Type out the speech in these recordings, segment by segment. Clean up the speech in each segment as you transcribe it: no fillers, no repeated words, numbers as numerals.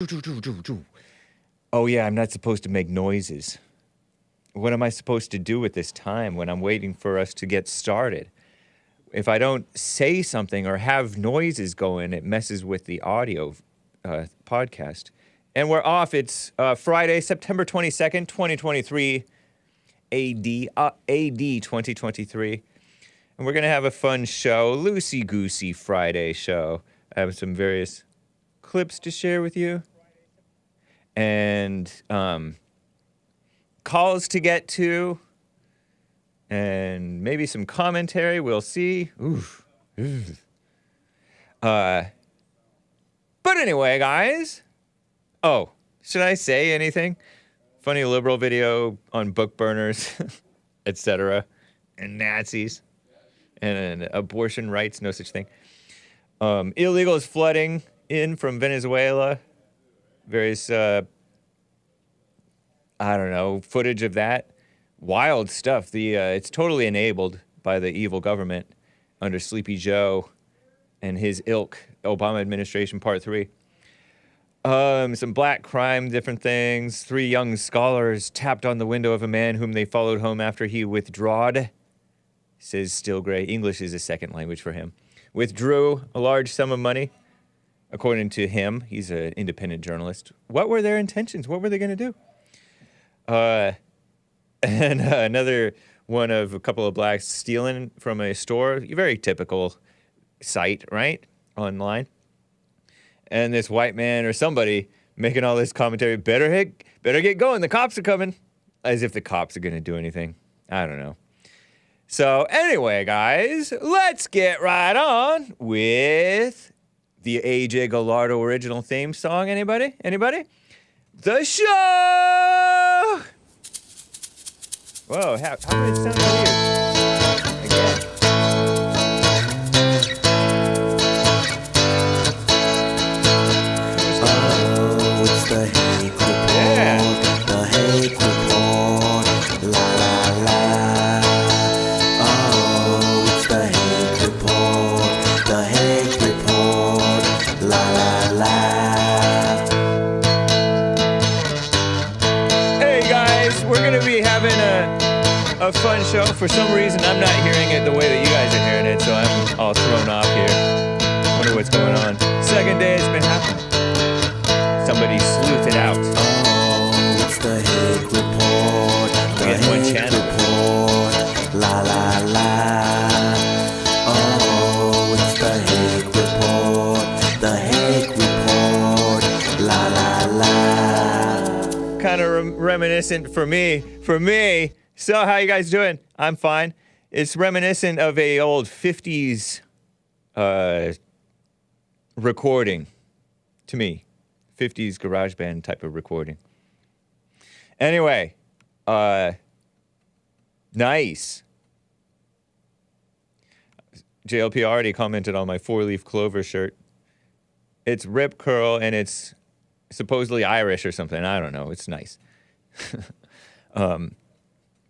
Oh yeah, I'm not supposed to make noises. What am I supposed to do at this time when I'm waiting for us to get started? If I don't say something or have noises going, it messes with the audio podcast. And we're off. It's Friday, September 22nd, 2023, AD 2023. And we're going to have a fun show, loosey-goosey Friday show. I have some various clips to share with you. And calls to get to. And maybe some commentary. We'll see. Oof. But anyway, guys. Oh, should I say anything? Funny liberal video on book burners, etc. And Nazis. And abortion rights, no such thing. Illegals flooding in from Venezuela. Various, I don't know, footage of that. Wild stuff. It's totally enabled by the evil government under Sleepy Joe and his ilk. Obama administration part 3. Some black crime, different things. 3 young scholars tapped on the window of a man whom they followed home after he withdrawed. Says still gray. English is a second language for him. Withdrew a large sum of money. According to him, he's an independent journalist. What were their intentions? What were they going to do? And another one of a couple of blacks stealing from a store. Very typical site, right? Online. And this white man or somebody making all this commentary. Better get going. The cops are coming. As if the cops are going to do anything. I don't know. So anyway, guys, let's get right on with the AJ Gallardo original theme song. Anybody? Anybody? The show! Whoa, how did it sound weird? Again. Oh, it's the Hake Report. Yeah. The Hake Report. La la la. Oh, it's the Hake Report. The Hake Report. La la la. Hey guys, we're gonna be having a fun show. For some reason, I'm not hearing it the way that you guys are hearing it, so I'm all thrown off here. Wonder what's going on. Second day it's been happening. Somebody sleuth it out. Oh, it's the Hake Report. The We get one Hake channel. Report. La la la. Oh, it's the Hake Report. The Hake Report. La la la. Kind of reminiscent for me. So how you guys doing? I'm fine. It's reminiscent of a old 50s recording to me. 50s garage band type of recording. Anyway, nice. JLP already commented on my 4-leaf Clover shirt. It's rip curl and it's supposedly Irish or something. I don't know. It's nice.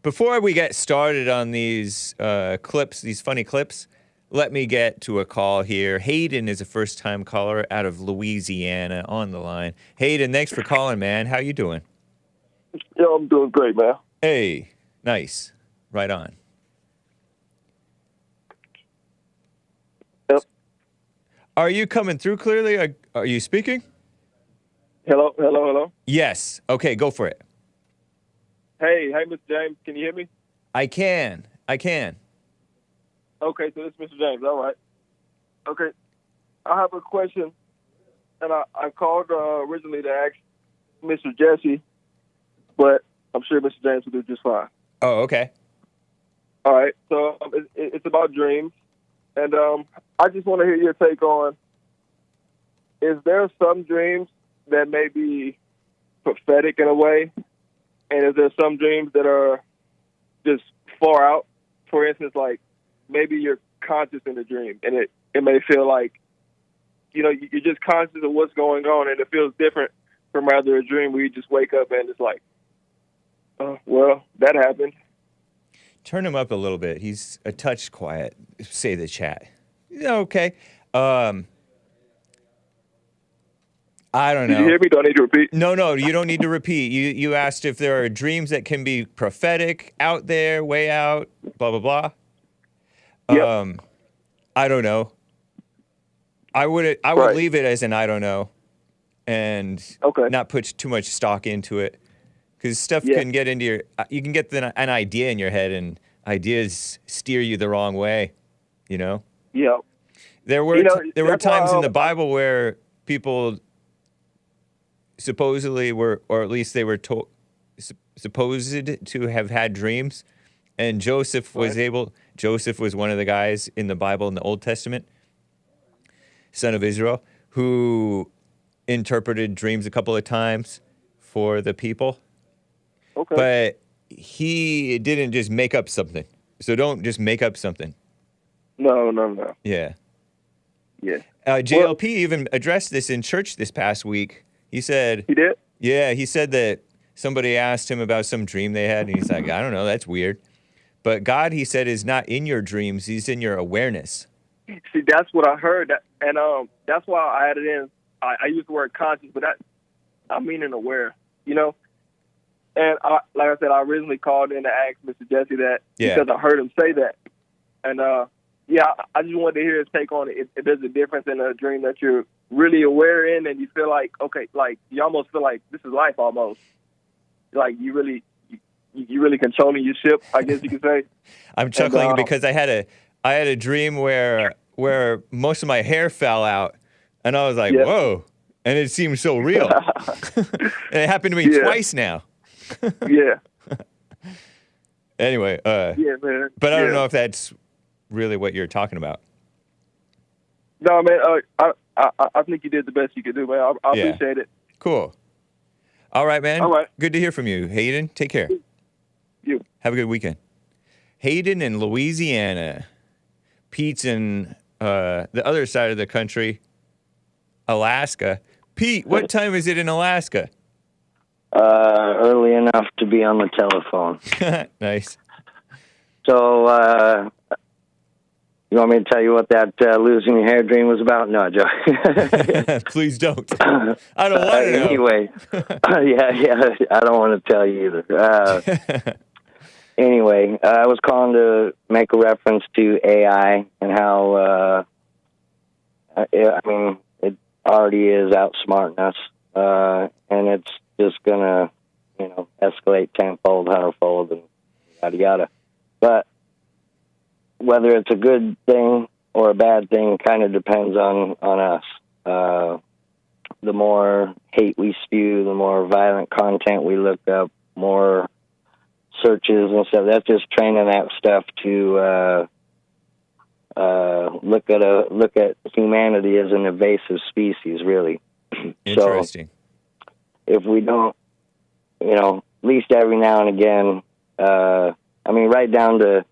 Before we get started on these clips, these funny clips, let me get to a call here. Hayden is a first-time caller out of Louisiana on the line. Hayden, thanks for calling, man. How you doing? Yo, I'm doing great, man. Hey, nice. Right on. Yep. Are you coming through clearly? Are you speaking? Hello. Yes. Okay, go for it. Hey, Mr. James, can you hear me? I can. Okay, so this is Mr. James, all right. Okay, I have a question, and I called originally to ask Mr. Jesse, but I'm sure Mr. James will do just fine. Oh, okay. All right, so it's about dreams, and I just want to hear your take on, is there some dreams that may be prophetic in a way, and is there some dreams that are just far out? For instance, like maybe you're conscious in the dream, and it may feel like, you're just conscious of what's going on, and it feels different from rather a dream where you just wake up and it's like, oh, well, that happened. Turn him up a little bit. He's a touch quiet. Say the chat. Okay. I don't Did you know. hear me? Do I need to repeat? No, you don't need to repeat. You asked if there are dreams that can be prophetic, out there, way out, blah blah blah. Yep. I don't know. I would Right. leave it as an I don't know, and Okay. not put too much stock into it, because stuff Yeah. can get into your. You can get an idea in your head, and ideas steer you the wrong way. You know. Yep. There were You know, there were that's why, times in the Bible where people supposedly were, or at least they were supposed to have had dreams, and Joseph was Right. Joseph was one of the guys in the Bible in the Old Testament, son of Israel, who interpreted dreams a couple of times for the people, Okay. but he didn't just make up something. So don't just make up something. No. Yeah. Yeah. JLP even addressed this in church this past week. He said, He did? yeah, he said that somebody asked him about some dream they had, and he's like, I don't know, that's weird. But God, he said, is not in your dreams, he's in your awareness. See, that's what I heard. And that's why I added in, I use the word conscious, but I mean in aware, you know? And like I said, I originally called in to ask Mr. Jesse that because I heard him say that. And, I just wanted to hear his take on it. If there's a difference in a dream that you're really aware in and you feel like, okay, like you almost feel like this is life almost. Like you really controlling your ship, I guess you could say. I'm chuckling because I had a dream where most of my hair fell out, and I was like, whoa, and it seemed so real. And it happened to me twice now. Yeah. Anyway, yeah, man. But I don't know if that's really what you're talking about. No, man. I think you did the best you could do, man. I appreciate it. Cool. All right, man. All right. Good to hear from you, Hayden. Take care. You. Have a good weekend. Hayden in Louisiana. Pete's in the other side of the country, Alaska. Pete, what time is it in Alaska? Early enough to be on the telephone. Nice. So, you want me to tell you what that losing your hair dream was about? No, Joe. Please don't. I don't want to know. Anyway, yeah, I don't want to tell you either. Anyway, I was calling to make a reference to AI and how, it already is outsmarting us, and it's just going to, escalate tenfold, hundredfold, and yada, yada. But whether it's a good thing or a bad thing kind of depends on us. The more hate we spew, the more violent content we look up, more searches and stuff. That's just training that stuff to look at humanity as an invasive species, really. Interesting. So if we don't, at least every now and again, right down to,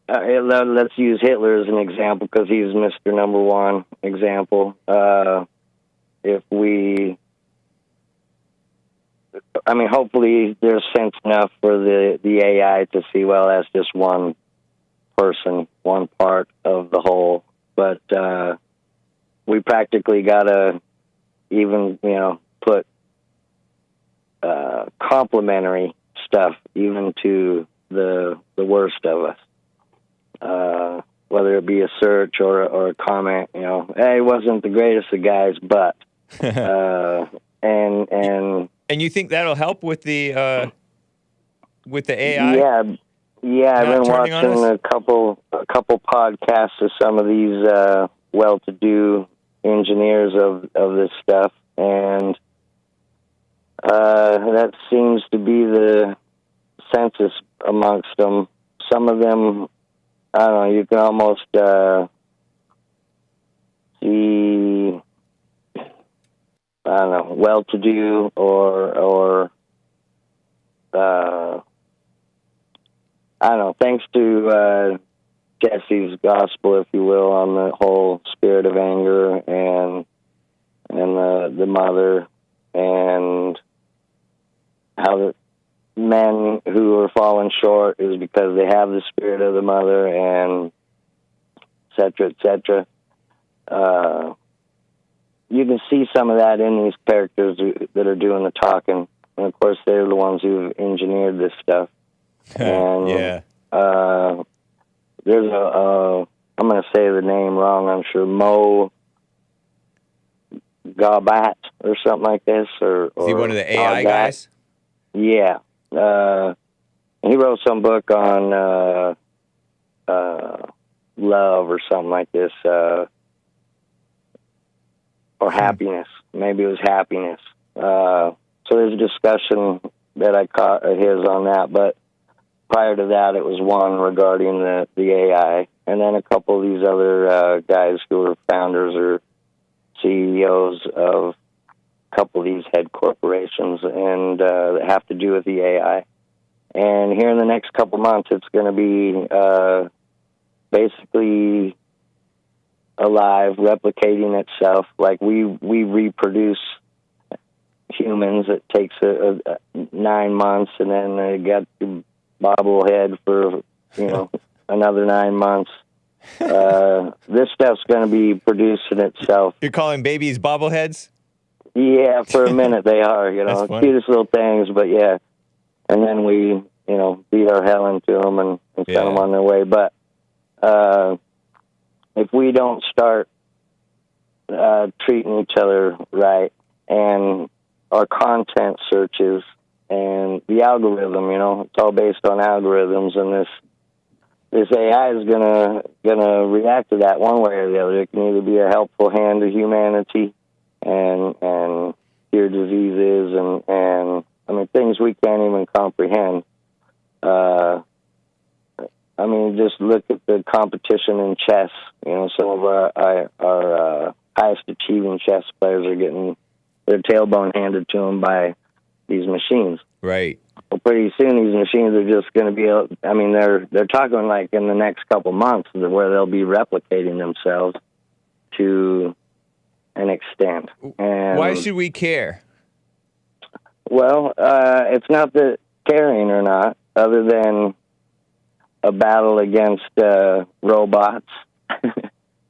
let's use Hitler as an example because he was Mr. Number One example. Hopefully there's sense enough for the AI to see, well, that's just one person, one part of the whole. But we practically got to even, put complimentary stuff even to the worst of us. Whether it be a search or a comment, hey, it wasn't the greatest of guys, but and you think that'll help with the AI? Yeah. I've been watching a couple podcasts of some of these well-to-do engineers of this stuff, and that seems to be the census amongst them. Some of them, I don't know, you can almost see, I don't know, well-to-do or I don't know, thanks to Jesse's gospel, if you will, on the whole spirit of anger and the mother, and how the men who are falling short is because they have the spirit of the mother, and et cetera, et cetera. you can see some of that in these characters that are doing the talking. And, of course, they're the ones who've engineered this stuff. And yeah. There's I'm going to say the name wrong, I'm sure, Mo Gaubat or something like this. Or Is he one of the AI Gaubat. guys? Yeah. He wrote some book on love or something like this, or happiness. Maybe it was happiness. So there's a discussion that I caught of his on that, but prior to that, it was one regarding the AI, and then a couple of these other guys who are founders or CEOs of a couple of these head corporations, and that have to do with the AI. And here in the next couple months, it's going to be basically alive, replicating itself. Like we reproduce humans. It takes 9 months, and then they got the bobblehead for another 9 months. This stuff's going to be producing itself. You're calling babies bobbleheads? Yeah, for a minute they are. That's funny. Cutest little things, but yeah. And then we, beat our hell into them and send them on their way. But if we don't start treating each other right, and our content searches and the algorithm, it's all based on algorithms, and this AI is gonna react to that one way or the other. It can either be a helpful hand to humanity and cure diseases and things we can't even comprehend. Just look at the competition in chess. Some of our highest achieving chess players are getting their tailbone handed to them by these machines. Right. Well, pretty soon these machines are just going to be. They're talking like in the next couple months where they'll be replicating themselves to an extent. And why should we care? Well, it's not the caring or not, other than a battle against robots,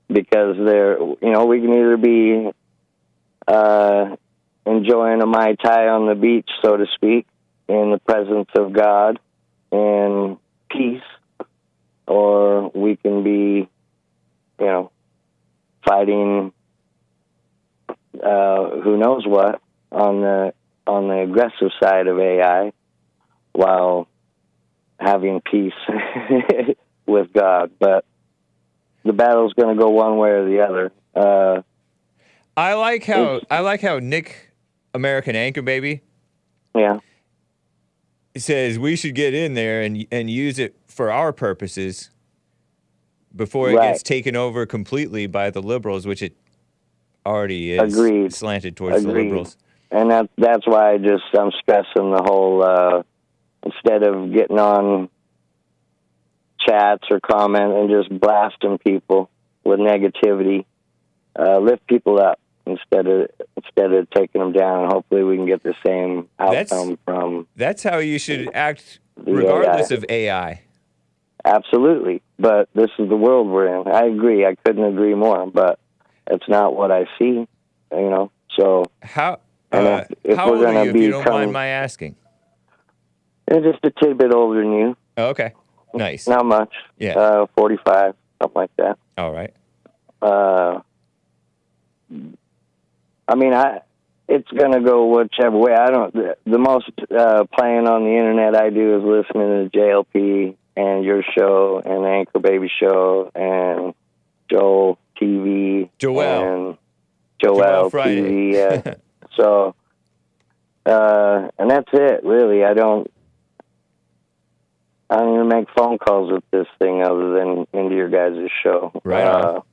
because we can either be enjoying a Mai Tai on the beach, so to speak, in the presence of God and peace, or we can be, fighting who knows what on the aggressive side of AI, while having peace with God. But the battle's going to go one way or the other. I like how Nick, American Anchor Baby, says we should get in there and use it for our purposes before it gets taken over completely by the liberals, which it already is. Agreed. Slanted towards the liberals. And that's why I'm stressing the whole, instead of getting on chats or comment and just blasting people with negativity, lift people up instead of taking them down, and hopefully we can get the same outcome from. That's how you should act, regardless of AI. Absolutely, but this is the world we're in. I agree. I couldn't agree more, but it's not what I see. So how if how we're old are gonna you, if you don't mind my asking? Just a tidbit older than you. Oh, okay, nice. Not much. Yeah. 45, something like that. All right. It's going to go whichever way. The most playing on the internet I do is listening to JLP and your show and the Anchor Baby show and Joel TV. Joel TV. Yeah. So, and that's it, really. I don't even make phone calls with this thing other than into your guys' show. Right on.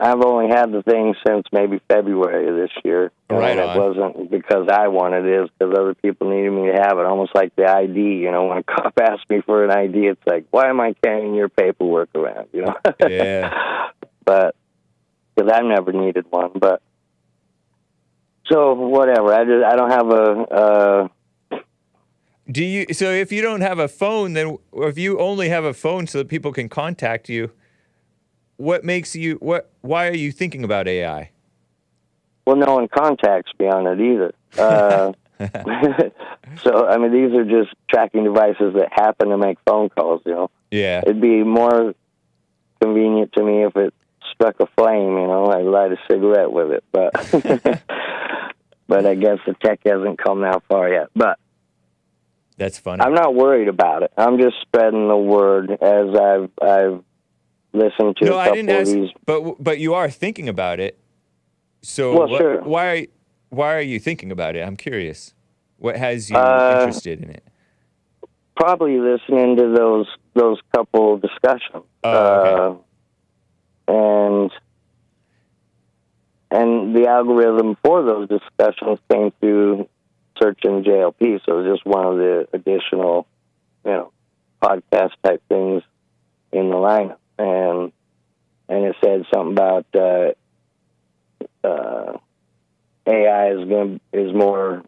I've only had the thing since maybe February of this year. Right on. It wasn't because I wanted it. It was because other people needed me to have it, almost like the ID. When a cop asks me for an ID, it's like, why am I carrying your paperwork around? Yeah. But, because I've never needed one. But, so, whatever. I don't have a... So if you don't have a phone, then, or if you only have a phone so that people can contact you, what makes you why are you thinking about AI? Well, no one contacts me on it either. So, I mean, these are just tracking devices that happen to make phone calls, you know. Yeah. It'd be more convenient to me if it struck a flame, you know. I'd light a cigarette with it, but but I guess the tech hasn't come that far yet. But that's funny. I'm not worried about it. I'm just spreading the word as I've listened to a couple of these. But you are thinking about it. So well, sure. Why are you thinking about it? I'm curious. What has you interested in it? Probably listening to those couple of discussions. Oh, okay. And the algorithm for those discussions came through searching JLP, so it was just one of the additional, you know, podcast type things in the lineup, and it said something about AI is more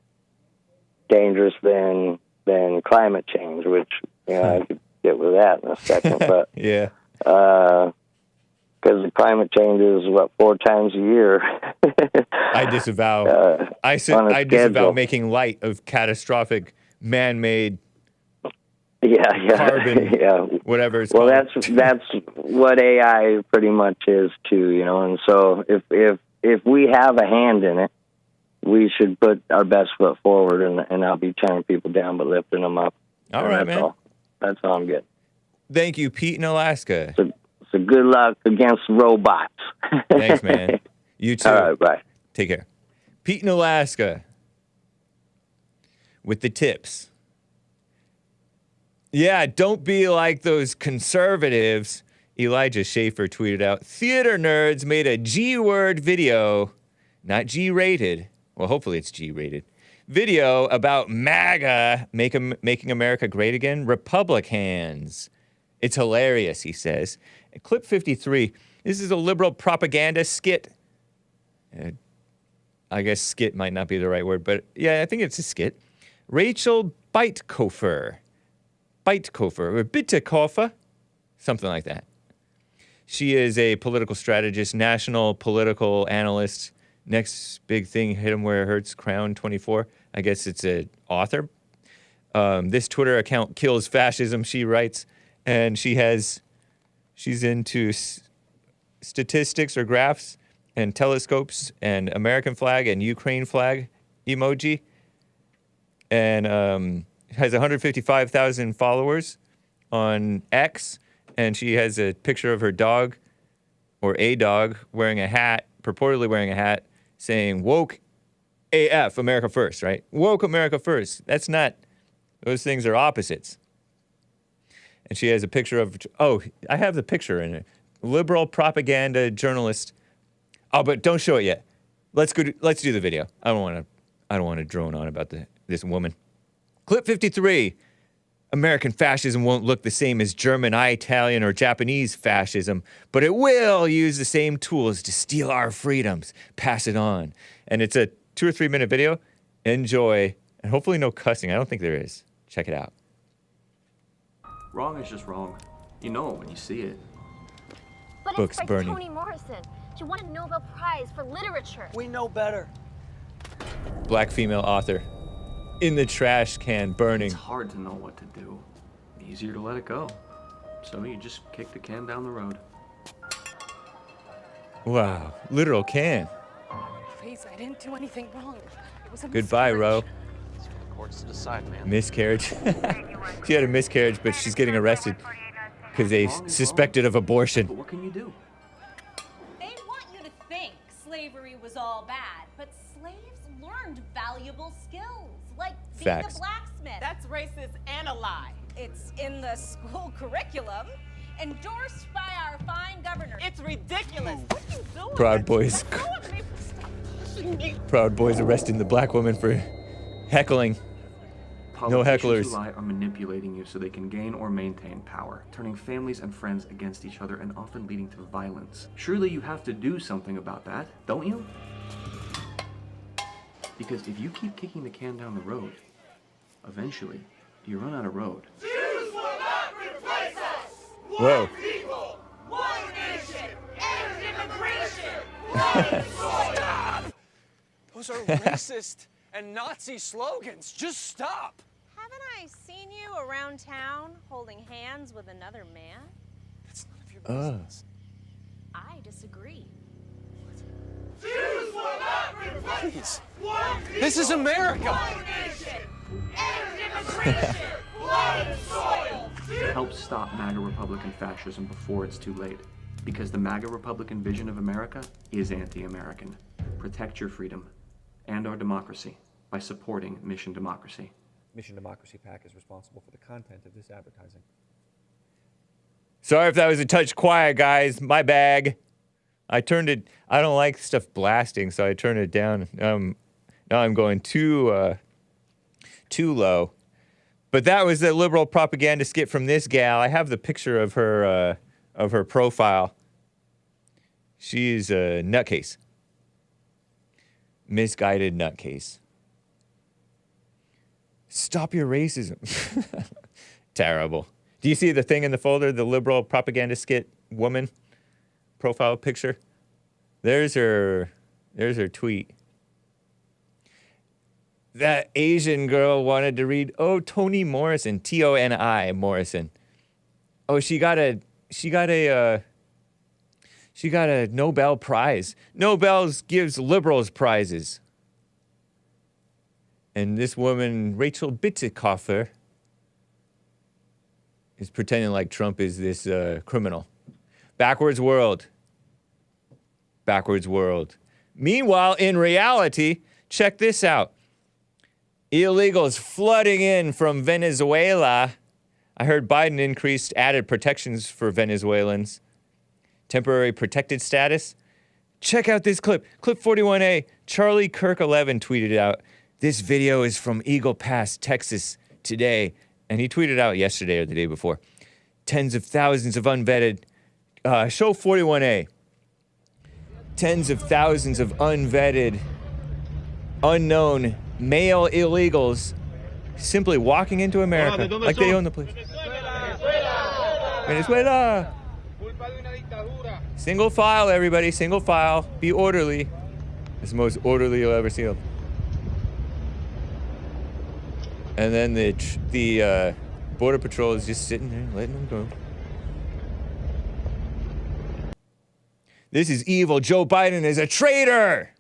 dangerous than climate change, which, you know, I could get with that in a second, but yeah, because the climate change is 4 times a year. I disavow. I disavow making light of catastrophic man-made. Yeah. Carbon. Yeah. Whatever it's called. Well, that's what AI pretty much is too, you know. And so if we have a hand in it, we should put our best foot forward and not be tearing people down, but lifting them up. All right, man. That's all I'm getting. Thank you, Pete in Alaska. So good luck against robots. Thanks, man. You too. All right, bye. Take care. Pete in Alaska with the tips. Yeah, don't be like those conservatives. Elijah Schaefer tweeted out, theater nerds made a G-word video, not G-rated. Well, hopefully it's G-rated. Video about MAGA, making America great again, Republicans. It's hilarious, he says. Clip 53, this is a liberal propaganda skit. I guess skit might not be the right word, but yeah, I think it's a skit. Rachel Bitecofer, or Bitecofer, something like that. She is a political strategist, national political analyst. Next big thing, hit him where it hurts, Crown 24. I guess it's an author. This Twitter account kills fascism, she writes, and she's into statistics or graphs and telescopes and American flag and Ukraine flag emoji, and has 155,000 followers on X, and she has a picture of her dog, or a dog, purportedly wearing a hat, saying, woke AF, America first, right? Woke America first. That's not, those things are opposites. And she has a picture of, I have the picture in it. Liberal propaganda journalist. Oh, but don't show it yet. Let's do the video. I don't want to drone on about this woman. Clip 53. American fascism won't look the same as German, Italian, or Japanese fascism, but it will use the same tools to steal our freedoms, pass it on. And it's a 2 or 3 minute video. Enjoy. And hopefully no cussing. I don't think there is. Check it out. Wrong is just wrong. You know it when you see it. But Books it's by burning. Toni Morrison. She won a Nobel Prize for literature. We know better. Black female author. In the trash can, burning. It's hard to know what to do. Easier to let it go. So you just kick the can down the road. Wow. Literal can. Please, I didn't do anything wrong. It was a Goodbye, Ro. Courts to decide, man. Miscarriage. She had a miscarriage, but she's getting arrested because they suspected of abortion. But what can you do? They want you to think slavery was all bad, but slaves learned valuable skills, like being Facts. a blacksmith. That's racist and a lie. It's in the school curriculum, endorsed by our fine governor. It's ridiculous. What are you doing? Proud Boys. Let go of me for stopping me. Proud Boys arresting the black woman for heckling. No hecklers. Politicians who lie are manipulating you so they can gain or maintain power, turning families and friends against each other and often leading to violence. Surely you have to do something about that, don't you? Because if you keep kicking the can down the road, eventually you run out of road. Jews will not replace us! Whoa. One people, one nation! Stop! Those are racist and Nazi slogans. Just stop. Haven't I seen you around town holding hands with another man? That's none of your business. I disagree. Jews will not replace. This is America. Help stop MAGA Republican fascism before it's too late. Because the MAGA Republican vision of America is anti-American. Protect your freedom and our democracy by supporting Mission Democracy. Mission Democracy PAC is responsible for the content of this advertising. Sorry if that was a touch quiet, guys. My bag. I turned it. I don't like stuff blasting, so I turned it down. Now I'm going too low. But that was the liberal propaganda skit from this gal. I have the picture of her profile. She's a nutcase. Misguided nutcase. Stop your racism. Terrible. Do you see the thing in the folder, the liberal propaganda skit woman profile picture? There's her tweet. That Asian girl wanted to read, Toni Morrison, Toni Morrison. Oh, she got a Nobel Prize. Nobel gives liberals prizes. And this woman, Rachel Bitecofer, is pretending like Trump is this criminal. Backwards world. Backwards world. Meanwhile, in reality, check this out. Illegals flooding in from Venezuela. I heard Biden added protections for Venezuelans. Temporary protected status. Check out this clip. Clip 41A. Charlie Kirk 11 tweeted out, this video is from Eagle Pass, Texas, today. And he tweeted out yesterday or the day before. Tens of thousands of unvetted. Show 41A. Tens of thousands of unvetted, unknown male illegals simply walking into America like they own the place. Venezuela! Single file, everybody, single file. Be orderly. It's the most orderly you'll ever see them. And then the Border Patrol is just sitting there, letting them go. This is evil. Joe Biden is a traitor.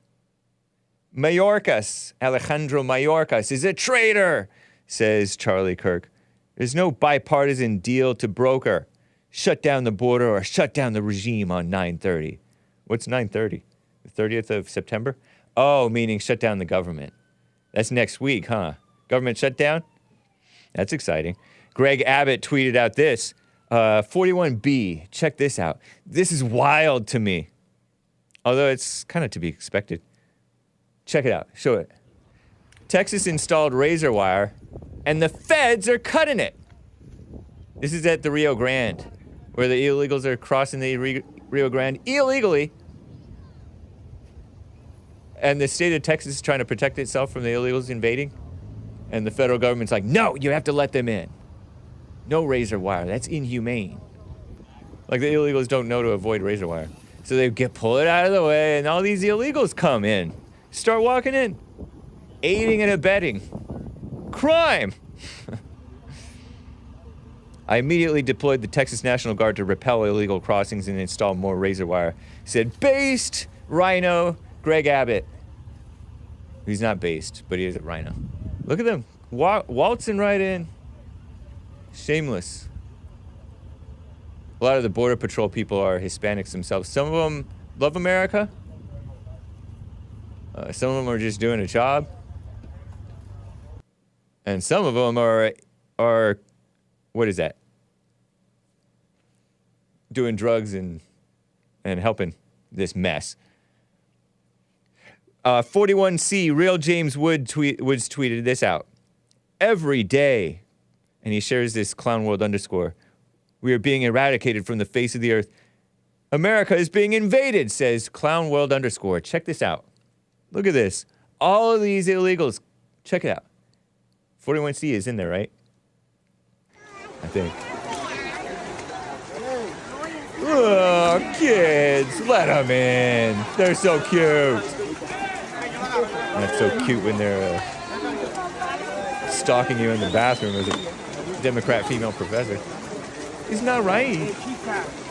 Alejandro Mayorkas is a traitor, says Charlie Kirk. There's no bipartisan deal to broker. Shut down the border or shut down the regime on 9/30. What's 9/30? The 30th of September? Oh, meaning shut down the government. That's next week, huh? Government shutdown? That's exciting. Greg Abbott tweeted out this. 41B, check this out. This is wild to me. Although it's kind of to be expected. Check it out. Show it. Texas installed razor wire, and the feds are cutting it. This is at the Rio Grande, where the illegals are crossing the Rio Grande illegally. And the state of Texas is trying to protect itself from the illegals invading. And the federal government's like, no, you have to let them in. No razor wire. That's inhumane. Like the illegals don't know to avoid razor wire. So they pull it out of the way, and all these illegals come in. Start walking in. Aiding and abetting. Crime! I immediately deployed the Texas National Guard to repel illegal crossings and install more razor wire. Said, based, Rhino, Greg Abbott. He's not based, but he is a Rhino. Look at them. Waltzing right in. Shameless. A lot of the Border Patrol people are Hispanics themselves. Some of them love America. Some of them are just doing a job. And some of them are what is that? Doing drugs and helping this mess. 41C, Real James Woods tweeted this out. Every day, and he shares this clown world _ we are being eradicated from the face of the earth. America is being invaded, says clown world _ Check this out. Look at this. All of these illegals. Check it out. 41C is in there, right? I think. Oh, kids, let them in. They're so cute. That's so cute when they're stalking you in the bathroom as a Democrat female professor. He's not right.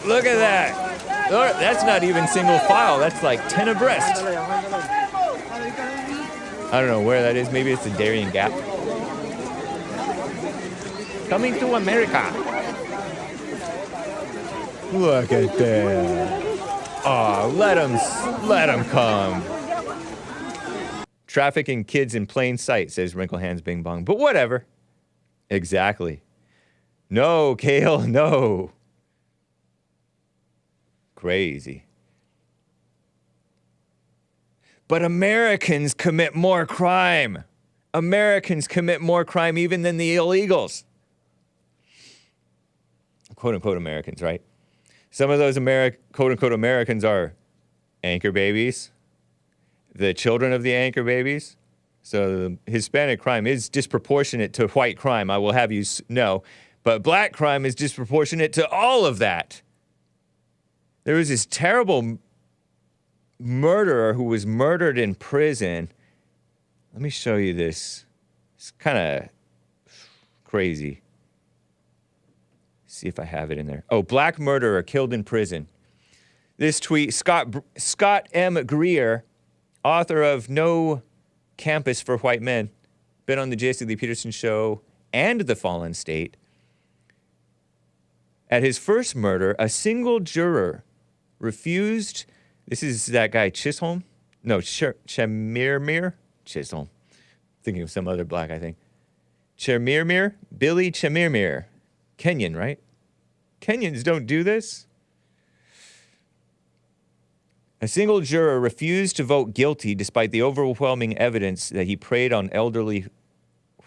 Look at that. Look, that's not even single file. That's like 10 abreast. I don't know where that is. Maybe it's the Darien Gap. Coming to America. Look at that. Oh, let them come. Trafficking kids in plain sight, says Wrinkle Hands Bing Bong. But whatever. Exactly. No, Kale, no. Crazy. But Americans commit more crime. Americans commit more crime even than the illegals. Quote unquote Americans, right? Some of those quote unquote Americans are anchor babies, the children of the anchor babies. So the Hispanic crime is disproportionate to white crime, I will have you know. But black crime is disproportionate to all of that. There was this terrible murderer who was murdered in prison. Let me show you this. It's kind of crazy. See if I have it in there. Oh, black murderer killed in prison. This tweet, Scott M. Greer, author of No Campus for White Men, been on the J.C. Lee Peterson Show and The Fallen State. At his first murder, a single juror refused. This is that guy Chisholm? No, Chemirmir? Chisholm. Thinking of some other black, I think. Chemirmir? Billy Chemirmir. Kenyan, right? Kenyans don't do this. A single juror refused to vote guilty despite the overwhelming evidence that he preyed on elderly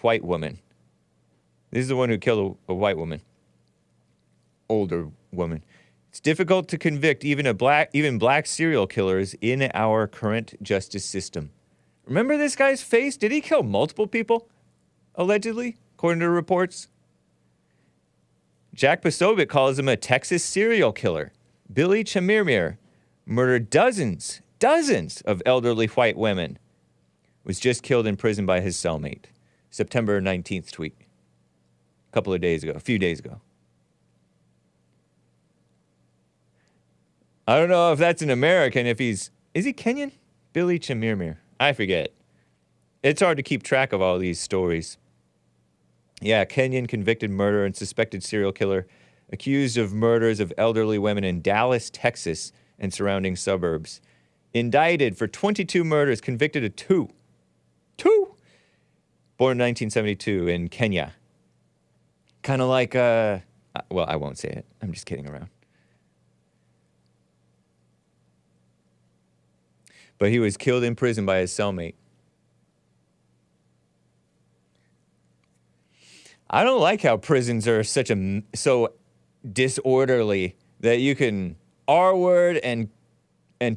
white women. This is the one who killed a white woman. Older woman. It's difficult to convict even black serial killers in our current justice system. Remember this guy's face? Did he kill multiple people? Allegedly, according to reports. Jack Posobiec calls him a Texas serial killer. Billy Chemirmir murdered dozens of elderly white women. Was just killed in prison by his cellmate. September 19th tweet. A few days ago. I don't know if that's an American, is he Kenyan? Billy Chemirmir. I forget. It's hard to keep track of all these stories. Yeah, Kenyan convicted murderer and suspected serial killer accused of murders of elderly women in Dallas, Texas, and surrounding suburbs. Indicted for 22 murders, convicted of 2. 2! Born in 1972 in Kenya. Kind of like, well, I won't say it. I'm just kidding around. But he was killed in prison by his cellmate. I don't like how prisons are so disorderly that you can R-word and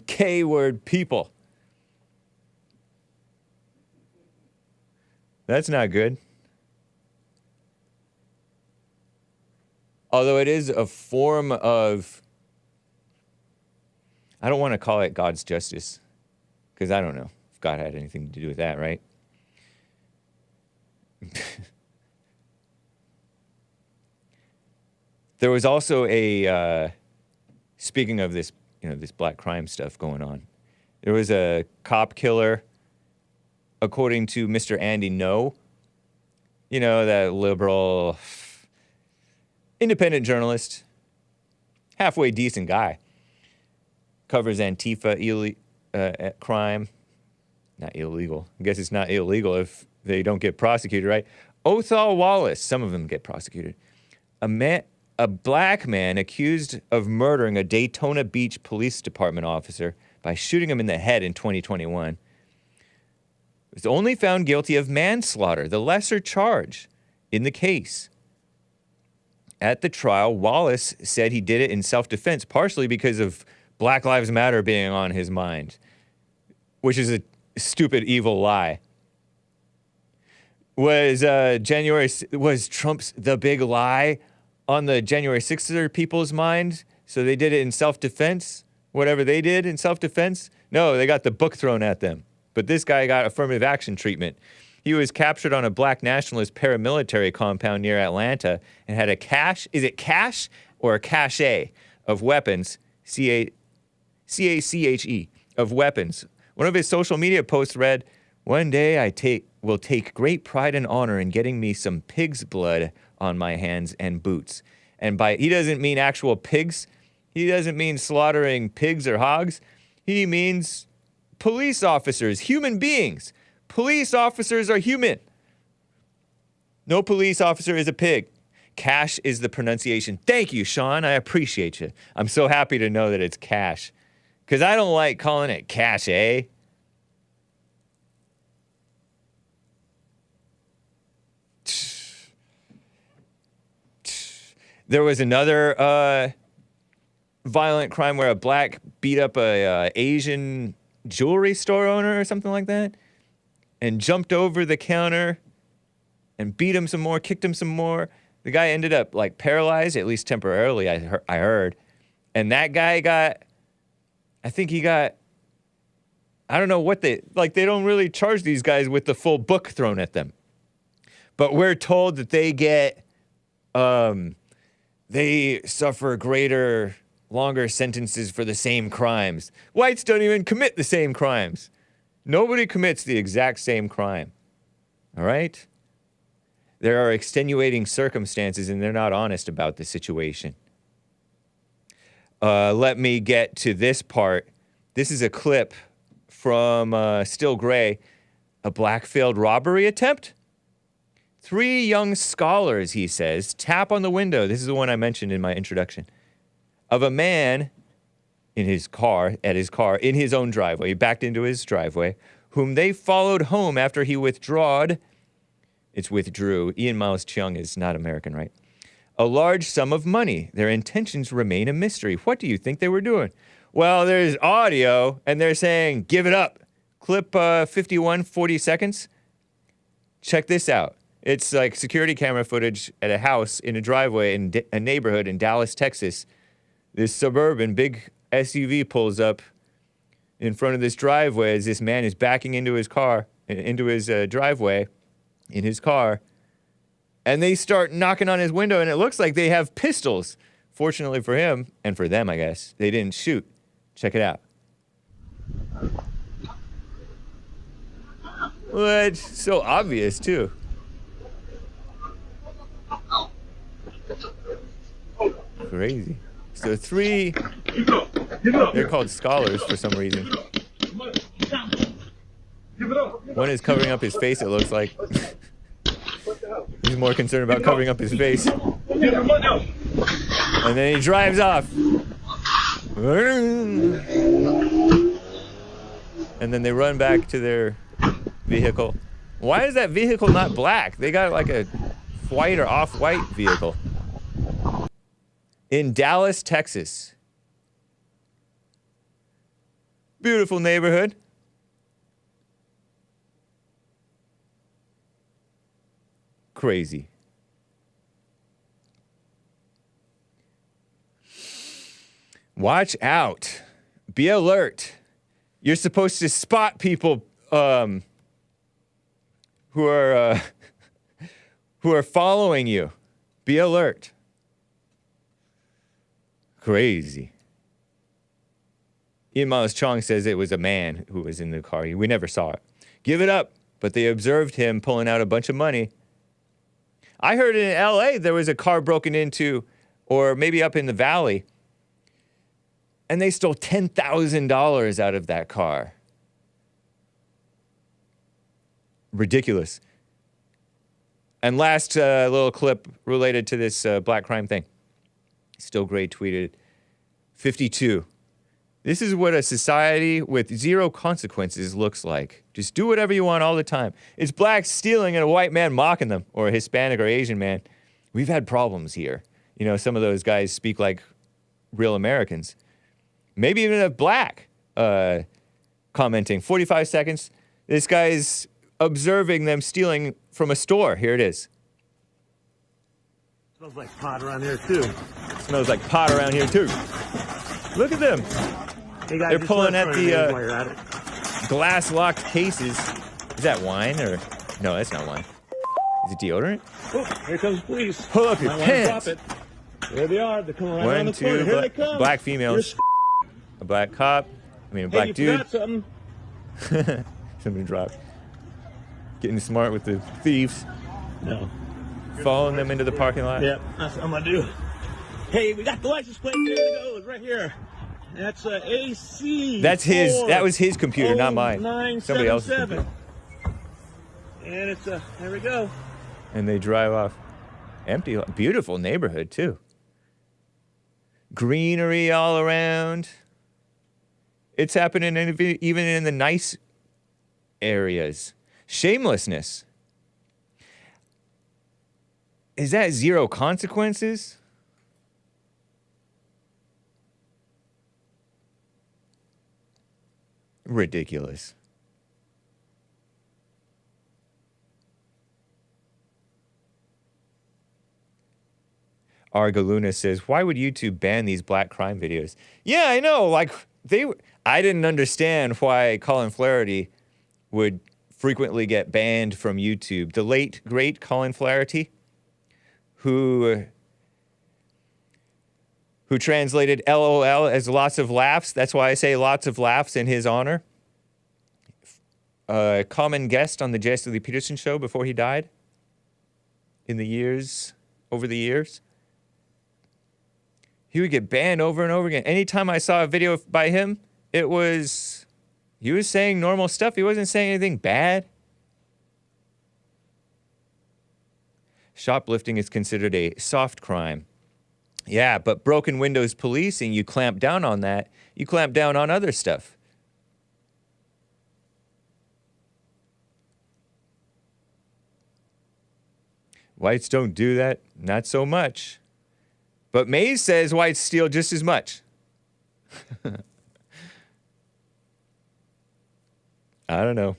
K-word people. That's not good. Although it is a form of, I don't want to call it God's justice, because I don't know if God had anything to do with that, right? There was also speaking of this, this black crime stuff going on, there was a cop killer, according to Mr. Andy No, that liberal, independent journalist, halfway decent guy, covers Antifa crime, not illegal. I guess it's not illegal if they don't get prosecuted, right? Othal Wallace, some of them get prosecuted. A black man accused of murdering a Daytona Beach Police Department officer by shooting him in the head in 2021 was only found guilty of manslaughter, the lesser charge in the case. At the trial, Wallace said he did it in self-defense, partially because of Black Lives Matter being on his mind, which is a stupid, evil lie. Was Trump's the big lie on the January 6th people's mind So they did it in self-defense, whatever they did in self-defense. No, they got the book thrown at them. But this guy got affirmative action treatment. He was captured on a black nationalist paramilitary compound near Atlanta and had a cache, is it cache or a cache of weapons, C-A-C-H-E, of weapons. One of his social media posts read, "One day I will take great pride and honor in getting me some pig's blood on my hands and boots." And by, he doesn't mean actual pigs. He doesn't mean slaughtering pigs or hogs. He means police officers, human beings. Police officers are human. No police officer is a pig. Cash is the pronunciation. Thank you, Sean. I appreciate you. I'm so happy to know that it's cash. Because I don't like calling it cache. There was another violent crime where a black beat up a Asian jewelry store owner or something like that and jumped over the counter and beat him some more, kicked him some more. The guy ended up like paralyzed, at least temporarily, I heard. And that guy got, I think he got, I don't know what they don't really charge these guys with the full book thrown at them. But we're told that they get, they suffer greater, longer sentences for the same crimes. Whites don't even commit the same crimes. Nobody commits the exact same crime. All right? There are extenuating circumstances, and they're not honest about the situation. Let me get to this part. This is a clip from Still Gray, a black failed robbery attempt. 3 young scholars, he says, tap on the window. This is the one I mentioned in my introduction. Of a man in his car, in his own driveway. He backed into his driveway, whom they followed home after he withdrew. It's withdrew. Ian Miles Cheung is not American, right? A large sum of money. Their intentions remain a mystery. What do you think they were doing? Well, there's audio, and they're saying, give it up. Clip 51, 40 seconds. Check this out. It's like security camera footage at a house in a driveway in a neighborhood in Dallas, Texas. This suburban big SUV pulls up in front of this driveway as this man is backing into his car, into his driveway in his car. And they start knocking on his window, and it looks like they have pistols. Fortunately for him, and for them, I guess, they didn't shoot. Check it out. Well, it's so obvious, too. Crazy. So 3, they're called scholars for some reason. One is covering up his face, it looks like. He's more concerned about covering up his face. And then he drives off. And then they run back to their vehicle. Why is that vehicle not black? They got like a white or off-white vehicle. In Dallas, Texas. Beautiful neighborhood. Crazy. Watch out. Be alert. You're supposed to spot people who are following you. Be alert. Crazy. Ian Miles Cheung says it was a man who was in the car. We never saw it. Give it up. But they observed him pulling out a bunch of money. I heard in LA there was a car broken into, or maybe up in the valley, and they stole $10,000 out of that car. Ridiculous. And last little clip related to this black crime thing. Still Gray tweeted, 52. This is what a society with 0 consequences looks like. Just do whatever you want all the time. It's blacks stealing and a white man mocking them, or a Hispanic or Asian man. We've had problems here. You know, some of those guys speak like real Americans. Maybe even a black commenting. 45 seconds. This guy's observing them stealing from a store. Here it is. Smells like pot around here too. Smells like pot around here too. Look at them. Hey guys, They're just pulling look at for your names while the you're at it. glass-locked cases. Is that wine or no? That's not wine. Is it deodorant? Oh, here comes the police. Pull up your Might wanna pants. drop it. There they are. They're coming right around One, the corner. two, Here they come. black females. A black cop. I mean, a black hey, you dude. forgot something. Somebody dropped. Getting smart with the thieves. No. Following them into the parking lot. Yep, that's what I'm gonna do. Hey, we got the license plate. There it goes, right here. That's AC. That's his. That was his computer, not mine. Somebody else's 977. computer. And it's there we go. And they drive off. Empty, beautiful neighborhood too. Greenery all around. It's happening even in the nice areas. Shamelessness. Is that zero consequences? Ridiculous. Argaluna says, why would YouTube ban these black crime videos? Yeah, I know. Like, I didn't understand why Colin Flaherty would frequently get banned from YouTube. The late, great Colin Flaherty, who translated LOL as lots of laughs. That's why I say lots of laughs in his honor. A common guest on the Jesse Peterson show before he died. Over the years. He would get banned over and over again. Anytime I saw a video by him, he was saying normal stuff. He wasn't saying anything bad. Shoplifting is considered a soft crime. Yeah, but broken windows policing, you clamp down on that. You clamp down on other stuff. Whites don't do that. Not so much. But Mays says whites steal just as much. I don't know.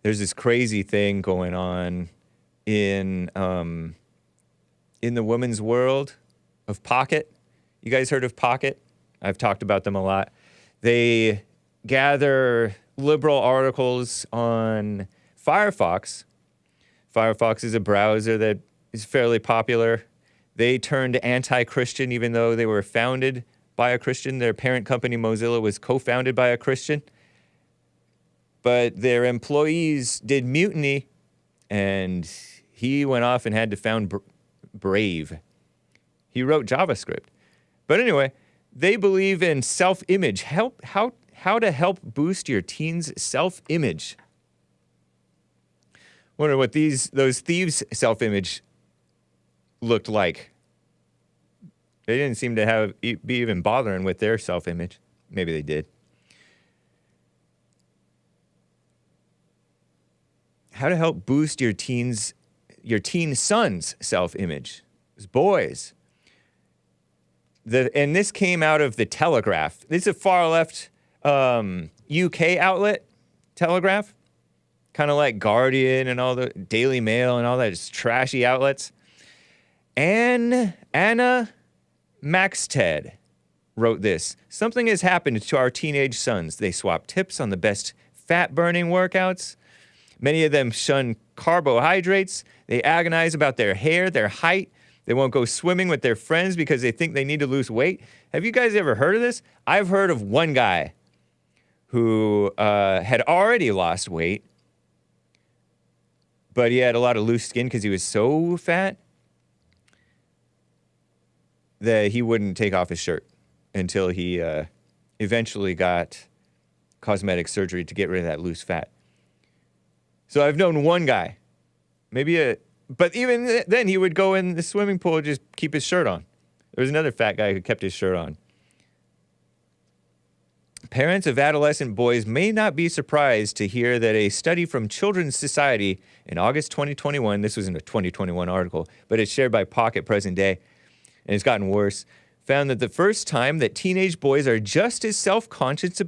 There's this crazy thing going on in the women's world of Pocket. You guys heard of Pocket? I've talked about them a lot. They gather liberal articles on Firefox. Firefox is a browser that is fairly popular. They turned anti-Christian even though they were founded by a Christian. Their parent company, Mozilla, was co-founded by a Christian. But their employees did mutiny, and he went off and had to found Brave. He wrote JavaScript. But anyway, they believe in self-image. How to help boost your teens' self-image. Wonder what those thieves' self-image looked like. They didn't seem to be even bothering with their self-image. Maybe they did. How to help boost your teen son's self-image. It's boys. And this came out of the Telegraph. This is a far-left UK outlet, Telegraph. Kind of like Guardian and all the Daily Mail and all that just trashy outlets. Anna Maxted wrote this. Something has happened to our teenage sons. They swap tips on the best fat-burning workouts. Many of them shun carbohydrates. They agonize about their hair, their height. They won't go swimming with their friends because they think they need to lose weight. Have you guys ever heard of this? I've heard of one guy who had already lost weight, but he had a lot of loose skin because he was so fat that he wouldn't take off his shirt until he eventually got cosmetic surgery to get rid of that loose fat. So I've known one guy, but even then he would go in the swimming pool and just keep his shirt on. There was another fat guy who kept his shirt on. Parents of adolescent boys may not be surprised to hear that a study from Children's Society in August 2021, this was in a 2021 article, but it's shared by Pocket present day, and it's gotten worse, found that the first time that teenage boys are just as self-conscious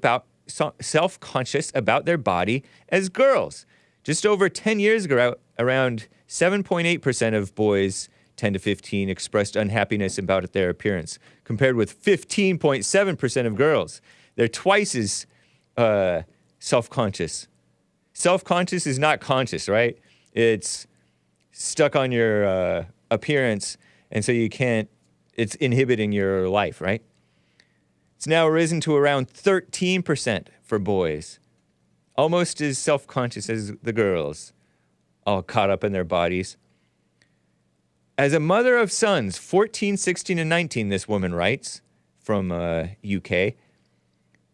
about their body as girls. Just over 10 years ago, around 7.8% of boys 10 to 15 expressed unhappiness about their appearance, compared with 15.7% of girls. They're twice as self-conscious. Self-conscious is not conscious, right? It's stuck on your appearance, and so you can't, it's inhibiting your life, right? It's now risen to around 13% for boys, almost as self-conscious as the girls, all caught up in their bodies. As a mother of sons, 14, 16, and 19, this woman writes from UK,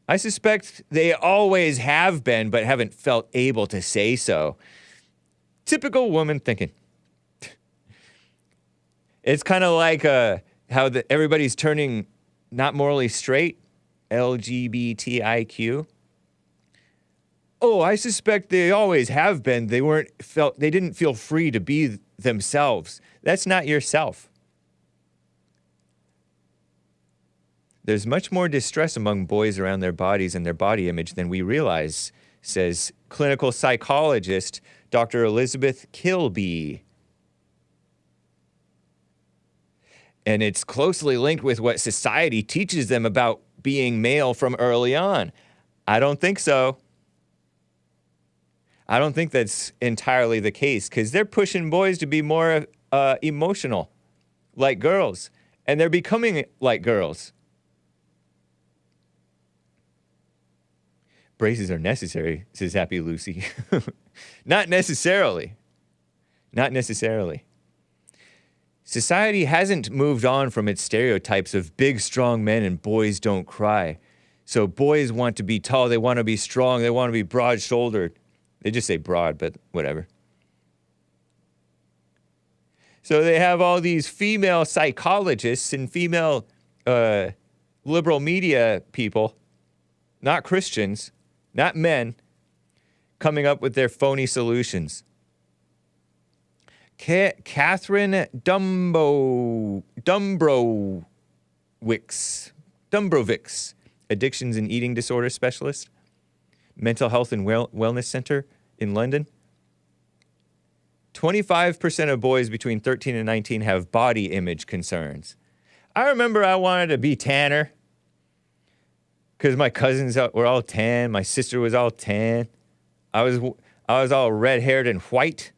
I suspect they always have been, but haven't felt able to say so. Typical woman thinking. It's kind of like how everybody's turning not morally straight, LGBTIQ. Oh, I suspect they always have been. They didn't feel free to be themselves. That's not yourself. There's much more distress among boys around their bodies and their body image than we realize, says clinical psychologist Dr. Elizabeth Kilby. And it's closely linked with what society teaches them about being male from early on. I don't think so. I don't think that's entirely the case, because they're pushing boys to be more emotional, like girls, and they're becoming like girls. Braces are necessary, says Happy Lucy. Not necessarily. Not necessarily. Society hasn't moved on from its stereotypes of big, strong men and boys don't cry. So boys want to be tall, they want to be strong, they want to be broad-shouldered. They just say broad, but whatever. So they have all these female psychologists and female liberal media people, not Christians, not men, coming up with their phony solutions. Catherine Dumbrovics, addictions and eating disorder specialist, mental health and wellness center in London. 25% of boys between 13 and 19 have body image concerns. I remember I wanted to be tanner because my cousins were all tan. My sister was all tan. I was all red-haired and white.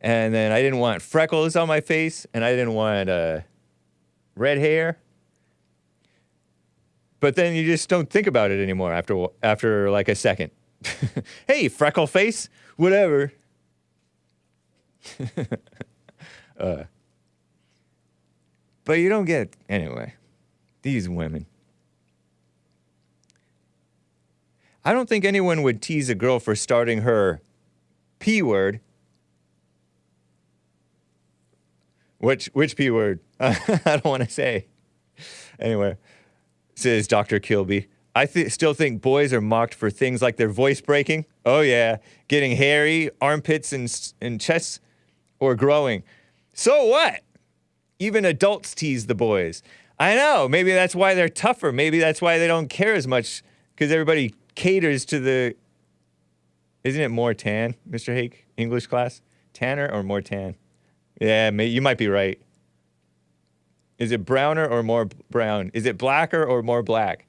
And then I didn't want freckles on my face, and I didn't want red hair. But then you just don't think about it anymore after like a second. Hey, freckle face, whatever. But you don't get, anyway, these women. I don't think anyone would tease a girl for starting her P word. Which P word? I don't want to say. Anyway, says Dr. Kilby. I still think boys are mocked for things like their voice breaking. Oh yeah, getting hairy, armpits and chests, or growing. So what? Even adults tease the boys. I know, maybe that's why they're tougher. Maybe that's why they don't care as much, because everybody caters to the... Isn't it more tan, Mr. Hake, English class? Tanner or more tan? Yeah, you might be right. Is it browner or more brown? Is it blacker or more black?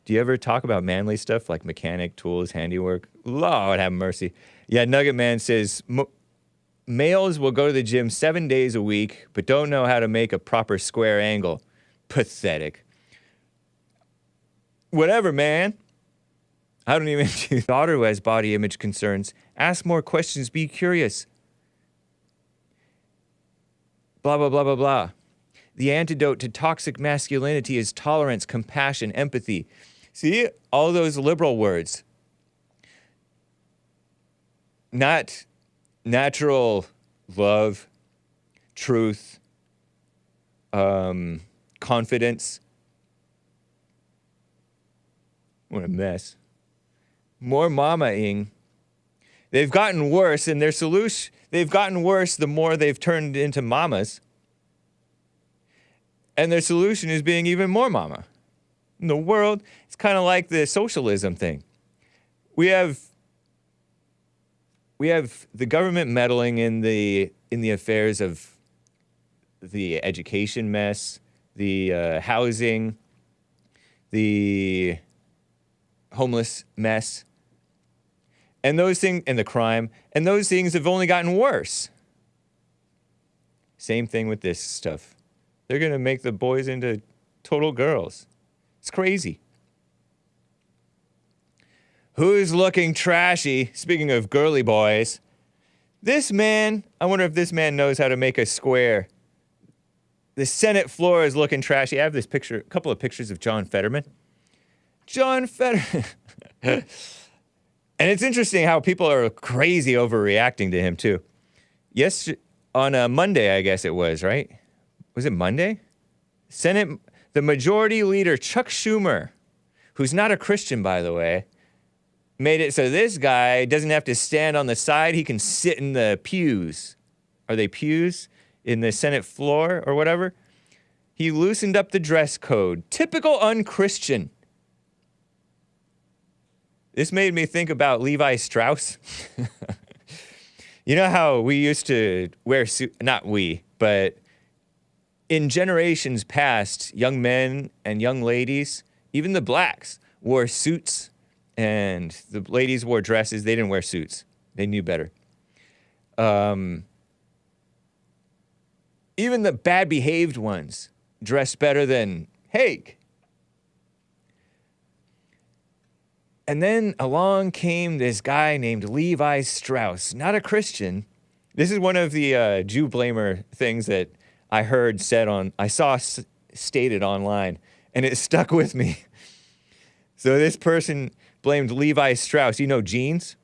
Do you ever talk about manly stuff like mechanic, tools, handiwork? Lord have mercy. Yeah, Nugget Man says, males will go to the gym 7 days a week, but don't know how to make a proper square angle. Pathetic. Whatever, man. I don't even do. Daughter who has body image concerns. Ask more questions, be curious. Blah, blah, blah, blah, blah. The antidote to toxic masculinity is tolerance, compassion, empathy. See, all those liberal words. Not natural love, truth, confidence. What a mess. More mama-ing. They've gotten worse, and their solution, they've gotten worse the more they've turned into mamas. And their solution is being even more mama. in the world. It's kind of like the socialism thing. We have the government meddling in the affairs of the education mess, the housing, the homeless mess, and those things, and the crime, and those things have only gotten worse. Same thing with this stuff. They're gonna make the boys into total girls. It's crazy. Who's looking trashy? Speaking of girly boys, this man, I wonder if this man knows how to make a square. The Senate floor is looking trashy. I have this picture, a couple of pictures of John Fetterman. John Fetterman. And it's interesting how people are crazy overreacting to him, too. Yes, on a Monday, I guess it was, right? Was it Monday? Senate, the majority leader, Chuck Schumer, who's not a Christian, by the way, made it so this guy doesn't have to stand on the side. He can sit in the pews. Are they pews? In the Senate floor or whatever. He loosened up the dress code. Typical unchristian. This made me think about Levi Strauss. You know how we used to wear suits? Not we, but in generations past, young men and young ladies, even the blacks, wore suits. And the ladies wore dresses. They didn't wear suits. They knew better. Even the bad-behaved ones dressed better than Hake. And then along came this guy named Levi Strauss, not a Christian. This is one of the Jew blamer things that I heard said I saw stated online, and it stuck with me. So this person blamed Levi Strauss. You know jeans?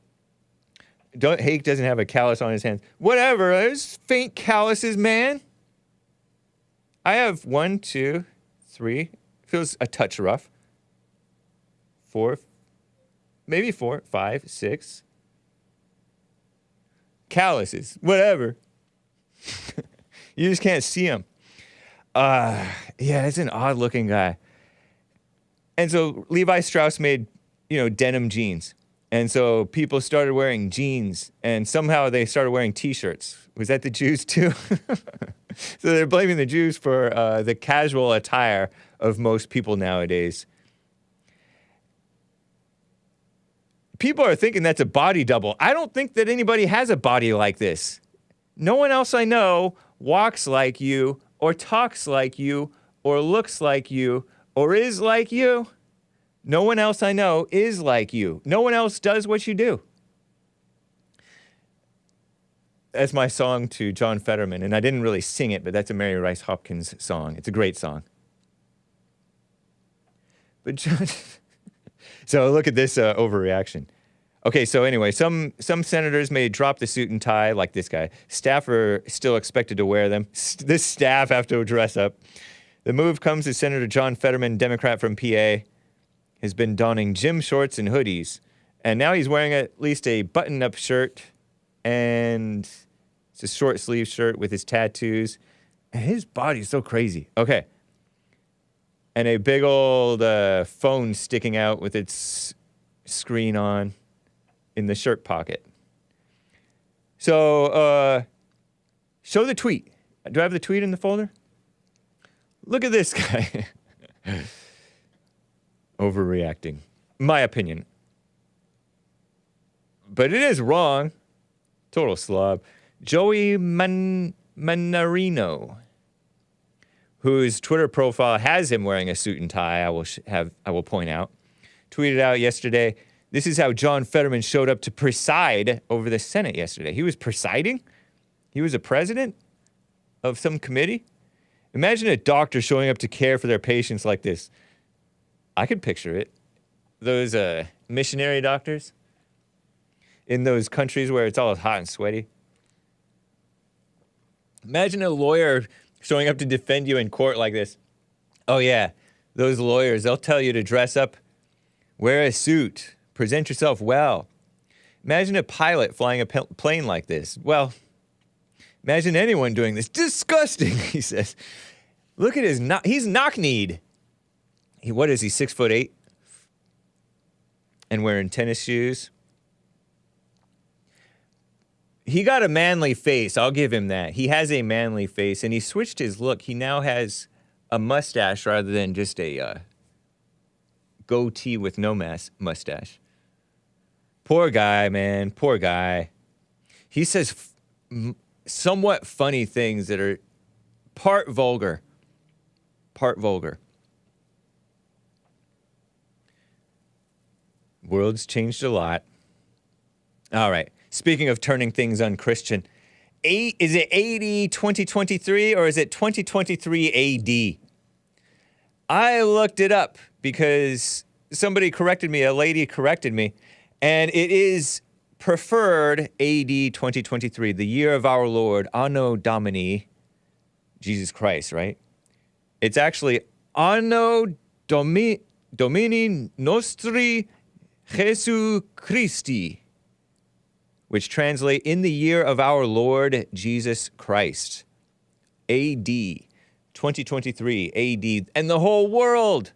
Hake doesn't have a callus on his hands. Whatever, there's faint calluses, man. I have 1, 2, 3. Feels a touch rough. 4, maybe 4, 5, 6. Calluses, whatever. You just can't see them. Yeah, it's an odd-looking guy. And so Levi Strauss made, denim jeans. And so people started wearing jeans, and somehow they started wearing T-shirts. Was that the Jews too? So they're blaming the Jews for the casual attire of most people nowadays. People are thinking that's a body double. I don't think that anybody has a body like this. No one else I know walks like you, or talks like you, or looks like you, or is like you. No one else I know is like you. No one else does what you do. That's my song to John Fetterman, and I didn't really sing it, but that's a Mary Rice Hopkins song. It's a great song. But John, so look at this overreaction. Okay, so anyway, some senators may drop the suit and tie, like this guy. Staff are still expected to wear them. This staff have to dress up. The move comes as Senator John Fetterman, Democrat from PA, has been donning gym shorts and hoodies. And now he's wearing at least a button-up shirt, and it's a short-sleeve shirt with his tattoos. And his body's so crazy. Okay. And a big old phone sticking out with its screen on in the shirt pocket. So, show the tweet. Do I have the tweet in the folder? Look at this guy. Overreacting. My opinion. But it is wrong. Total slob. Joey Manarino, whose Twitter profile has him wearing a suit and tie, I will point out, tweeted out yesterday, this is how John Fetterman showed up to preside over the Senate yesterday. He was presiding? He was a president of some committee? Imagine a doctor showing up to care for their patients like this. I could picture it. Those missionary doctors in those countries where it's all hot and sweaty. Imagine a lawyer showing up to defend you in court like this. Oh yeah, those lawyers, they'll tell you to dress up, wear a suit, present yourself well. Imagine a pilot flying a plane like this. Well, imagine anyone doing this. Disgusting, he says. Look at he's knock-kneed. What is he, 6'8"? And wearing tennis shoes. He got a manly face, I'll give him that. He has a manly face, and he switched his look. He now has a mustache rather than just a goatee with no mustache. Poor guy, man, poor guy. He says somewhat funny things that are part vulgar. Part vulgar. World's changed a lot. All right. Speaking of turning things unchristian, is it AD 2023 or is it 2023 AD? I looked it up because somebody corrected me, a lady corrected me, and it is preferred AD 2023, the year of our Lord, Anno Domini, Jesus Christ, right? It's actually Anno Domini Nostri Jesu Christi, which translate in the year of our Lord Jesus Christ, AD 2023 AD, and the whole world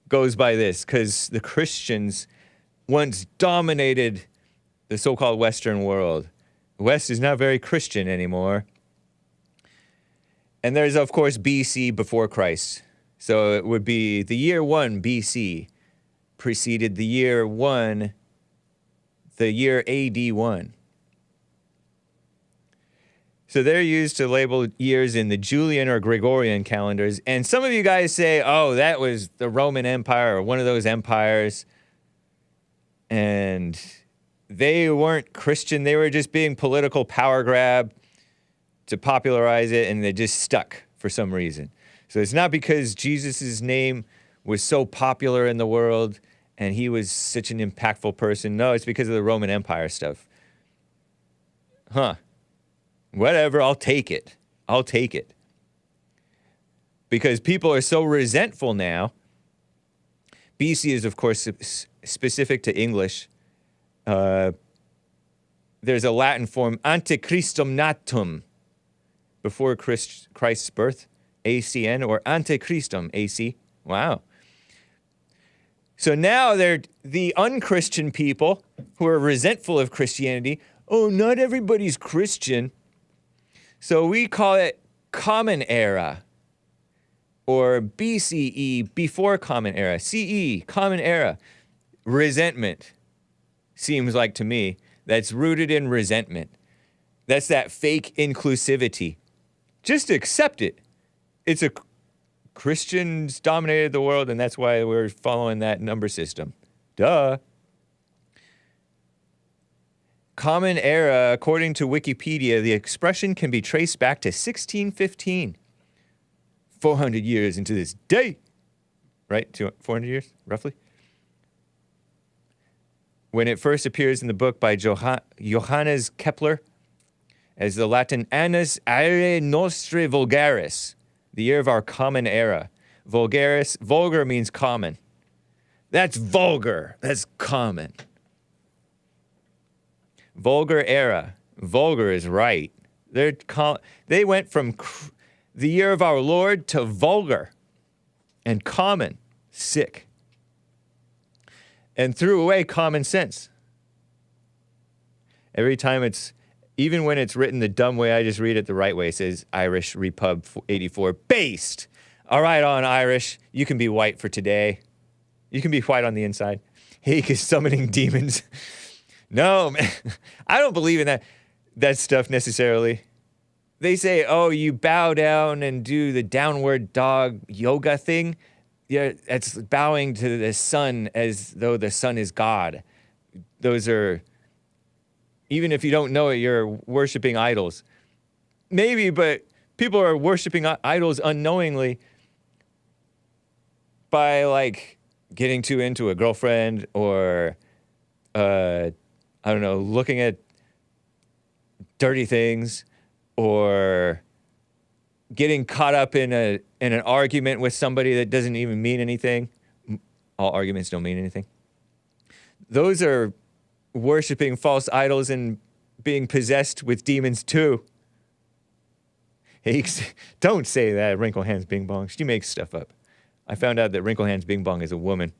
goes by this because the Christians once dominated the so-called Western world. The West is not very Christian anymore. And there's, of course, BC before Christ. So it would be the year 1 BC preceded the year 1, the year AD 1. So they're used to label years in the Julian or Gregorian calendars. And some of you guys say, oh, that was the Roman Empire or one of those empires. And they weren't Christian. They were just being political power grab to popularize it, and they just stuck for some reason. So it's not because Jesus' name was so popular in the world and he was such an impactful person. No, it's because of the Roman Empire stuff. Huh. Whatever, I'll take it. I'll take it. Because people are so resentful now. BC is, of course, specific to English. There's a Latin form, ante Christum natum, before Christ's birth, ACN, or ante Christum, AC. Wow. So now they're the unchristian people who are resentful of Christianity. Oh, not everybody's Christian. So we call it Common Era, or BCE, before Common Era, CE, Common Era. Resentment, seems like to me, that's rooted in resentment. That's that fake inclusivity. Just accept it. It's a Christians dominated the world, and that's why we're following that number system. Duh. Common Era, according to Wikipedia, the expression can be traced back to 1615. 400 years into this day. Right? 400 years, roughly? When it first appears in the book by Johannes Kepler as the Latin Annus Aerae Nostri Vulgaris, the year of our common era. Vulgaris, vulgar means common. That's vulgar. That's common. Vulgar era. Vulgar is right. They went from the year of our Lord to vulgar and common. Sick. And threw away common sense. Every time even when it's written the dumb way, I just read it the right way. It says Irish Repub 84 based. All right, on Irish, you can be white for today. You can be white on the inside. Hake is summoning demons. No, man, I don't believe in that stuff necessarily. They say, oh, you bow down and do the downward dog yoga thing. Yeah, that's bowing to the sun as though the sun is God. Those are, even if you don't know it, you're worshiping idols. Maybe, but people are worshiping idols unknowingly by, like, getting too into a girlfriend or, I don't know, looking at dirty things or getting caught up in an argument with somebody that doesn't even mean anything. All arguments don't mean anything. Those are worshiping false idols and being possessed with demons too. Hey, don't say that, wrinkle hands, bing bong. She makes stuff up. I found out that Wrinkle Hands Bing Bong is a woman.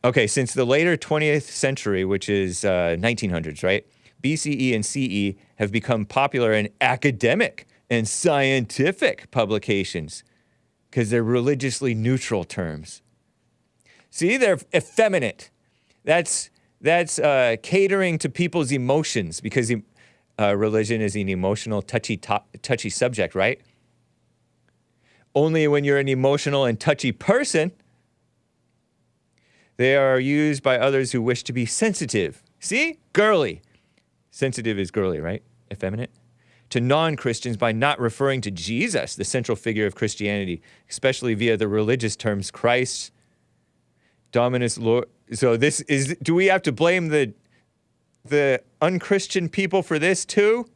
Okay, since the later 20th century, which is 1900s, right? BCE and CE have become popular in academic and scientific publications because they're religiously neutral terms. See, they're effeminate. That's catering to people's emotions because religion is an emotional, touchy subject, right? Only when you're an emotional and touchy person, they are used by others who wish to be sensitive. See? Girly. Sensitive is girly, right? Effeminate. To non-Christians by not referring to Jesus, the central figure of Christianity, especially via the religious terms Christ, Dominus Lord. So this is, do we have to blame the unchristian people for this too?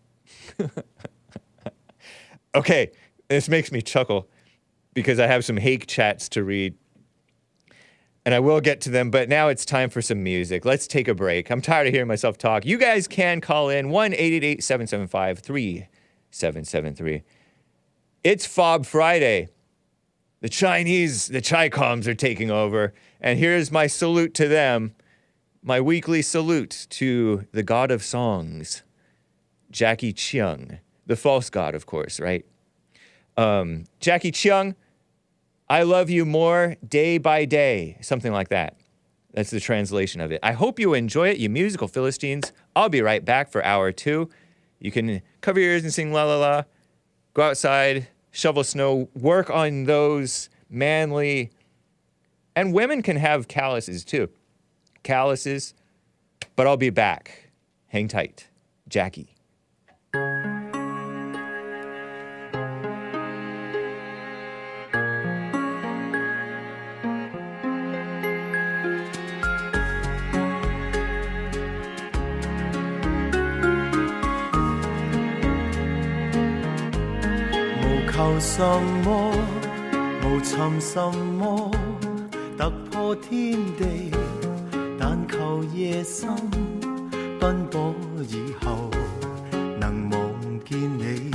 Okay, this makes me chuckle because I have some Hake chats to read. And I will get to them, but now it's time for some music. Let's take a break. I'm tired of hearing myself talk. You guys can call in 1-888-775-3773. It's Fob Friday. The Chi-Coms are taking over. And here's my salute to them, my weekly salute to the god of songs, Jacky Cheung, the false god, of course, right? Jacky Cheung, I love you more day by day, something like that. That's the translation of it. I hope you enjoy it, you musical Philistines. I'll be right back for hour 2. You can cover your ears and sing la la la, go outside, shovel snow, work on those manly, and women can have calluses too. Calluses, but I'll be back. Hang tight. Jacky.求什麼，無尋什麼，突破天地，但求夜深奔波以後，能望見你。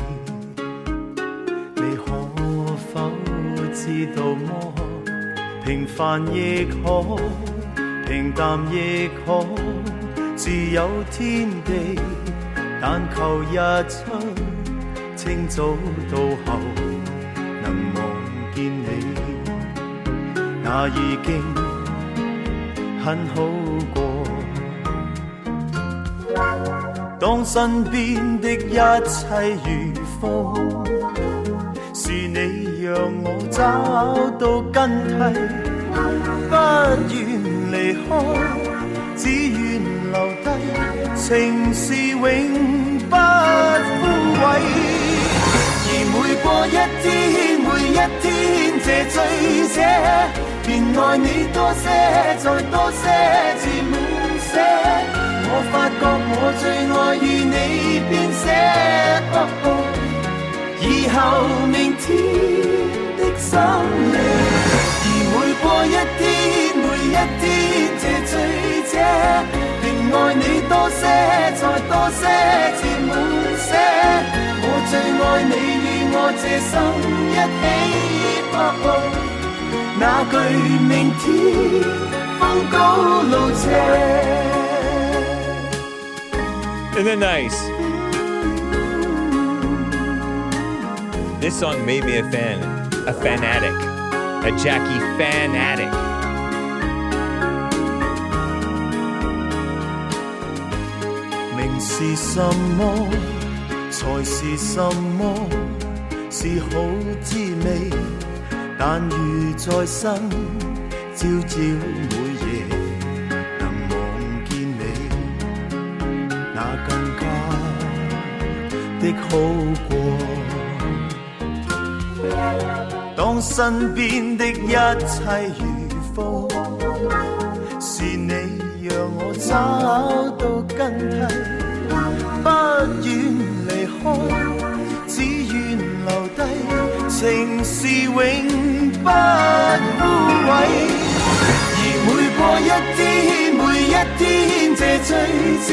你可否知道麼？平凡亦可，平淡亦可，自有天地，但求日出。清早到後能望見你，那已經很好過。當身邊的一切如風，是你讓我找到根蒂，不願離開，只願留低，情是永不枯萎。每過一天，每一天，這醉者便愛你多些，再多些，至滿瀉。我發覺我最愛與你編寫，以後明天的生命。而每過一天，每一天，這醉者便愛你多些，再多些，至滿瀉。我最愛你。我這生一起拍步，那句明天風高路斜。Isn't it nice? This song made me a fanatic, a Jacky fanatic. 名是什麼，才是什麼？是好滋味，但如在生，朝朝每夜能望見你，那更加的好過。當身邊的一切如風，是你讓我找到根蒂，不願離開。情是永不枯萎，而每過一天，每一天，這醉者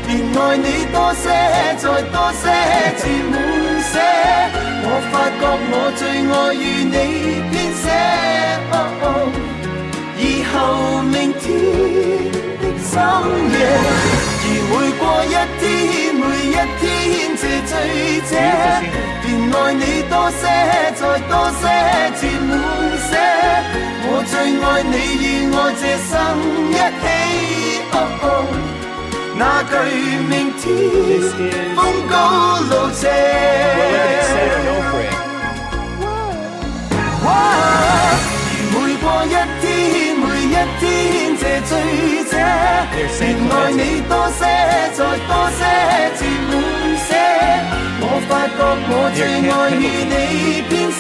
便愛你多些，再多些，至滿瀉。我發覺我最愛與你編寫。以後明天的深夜，而每過一天，每一天這醉者，便愛你多些，再多些，填滿些。我最愛你與我這生一起。那句明天風高路斜。每過一天，每一天，這醉者，便愛你多些，再多些，填滿些。我發覺我最愛與你編寫。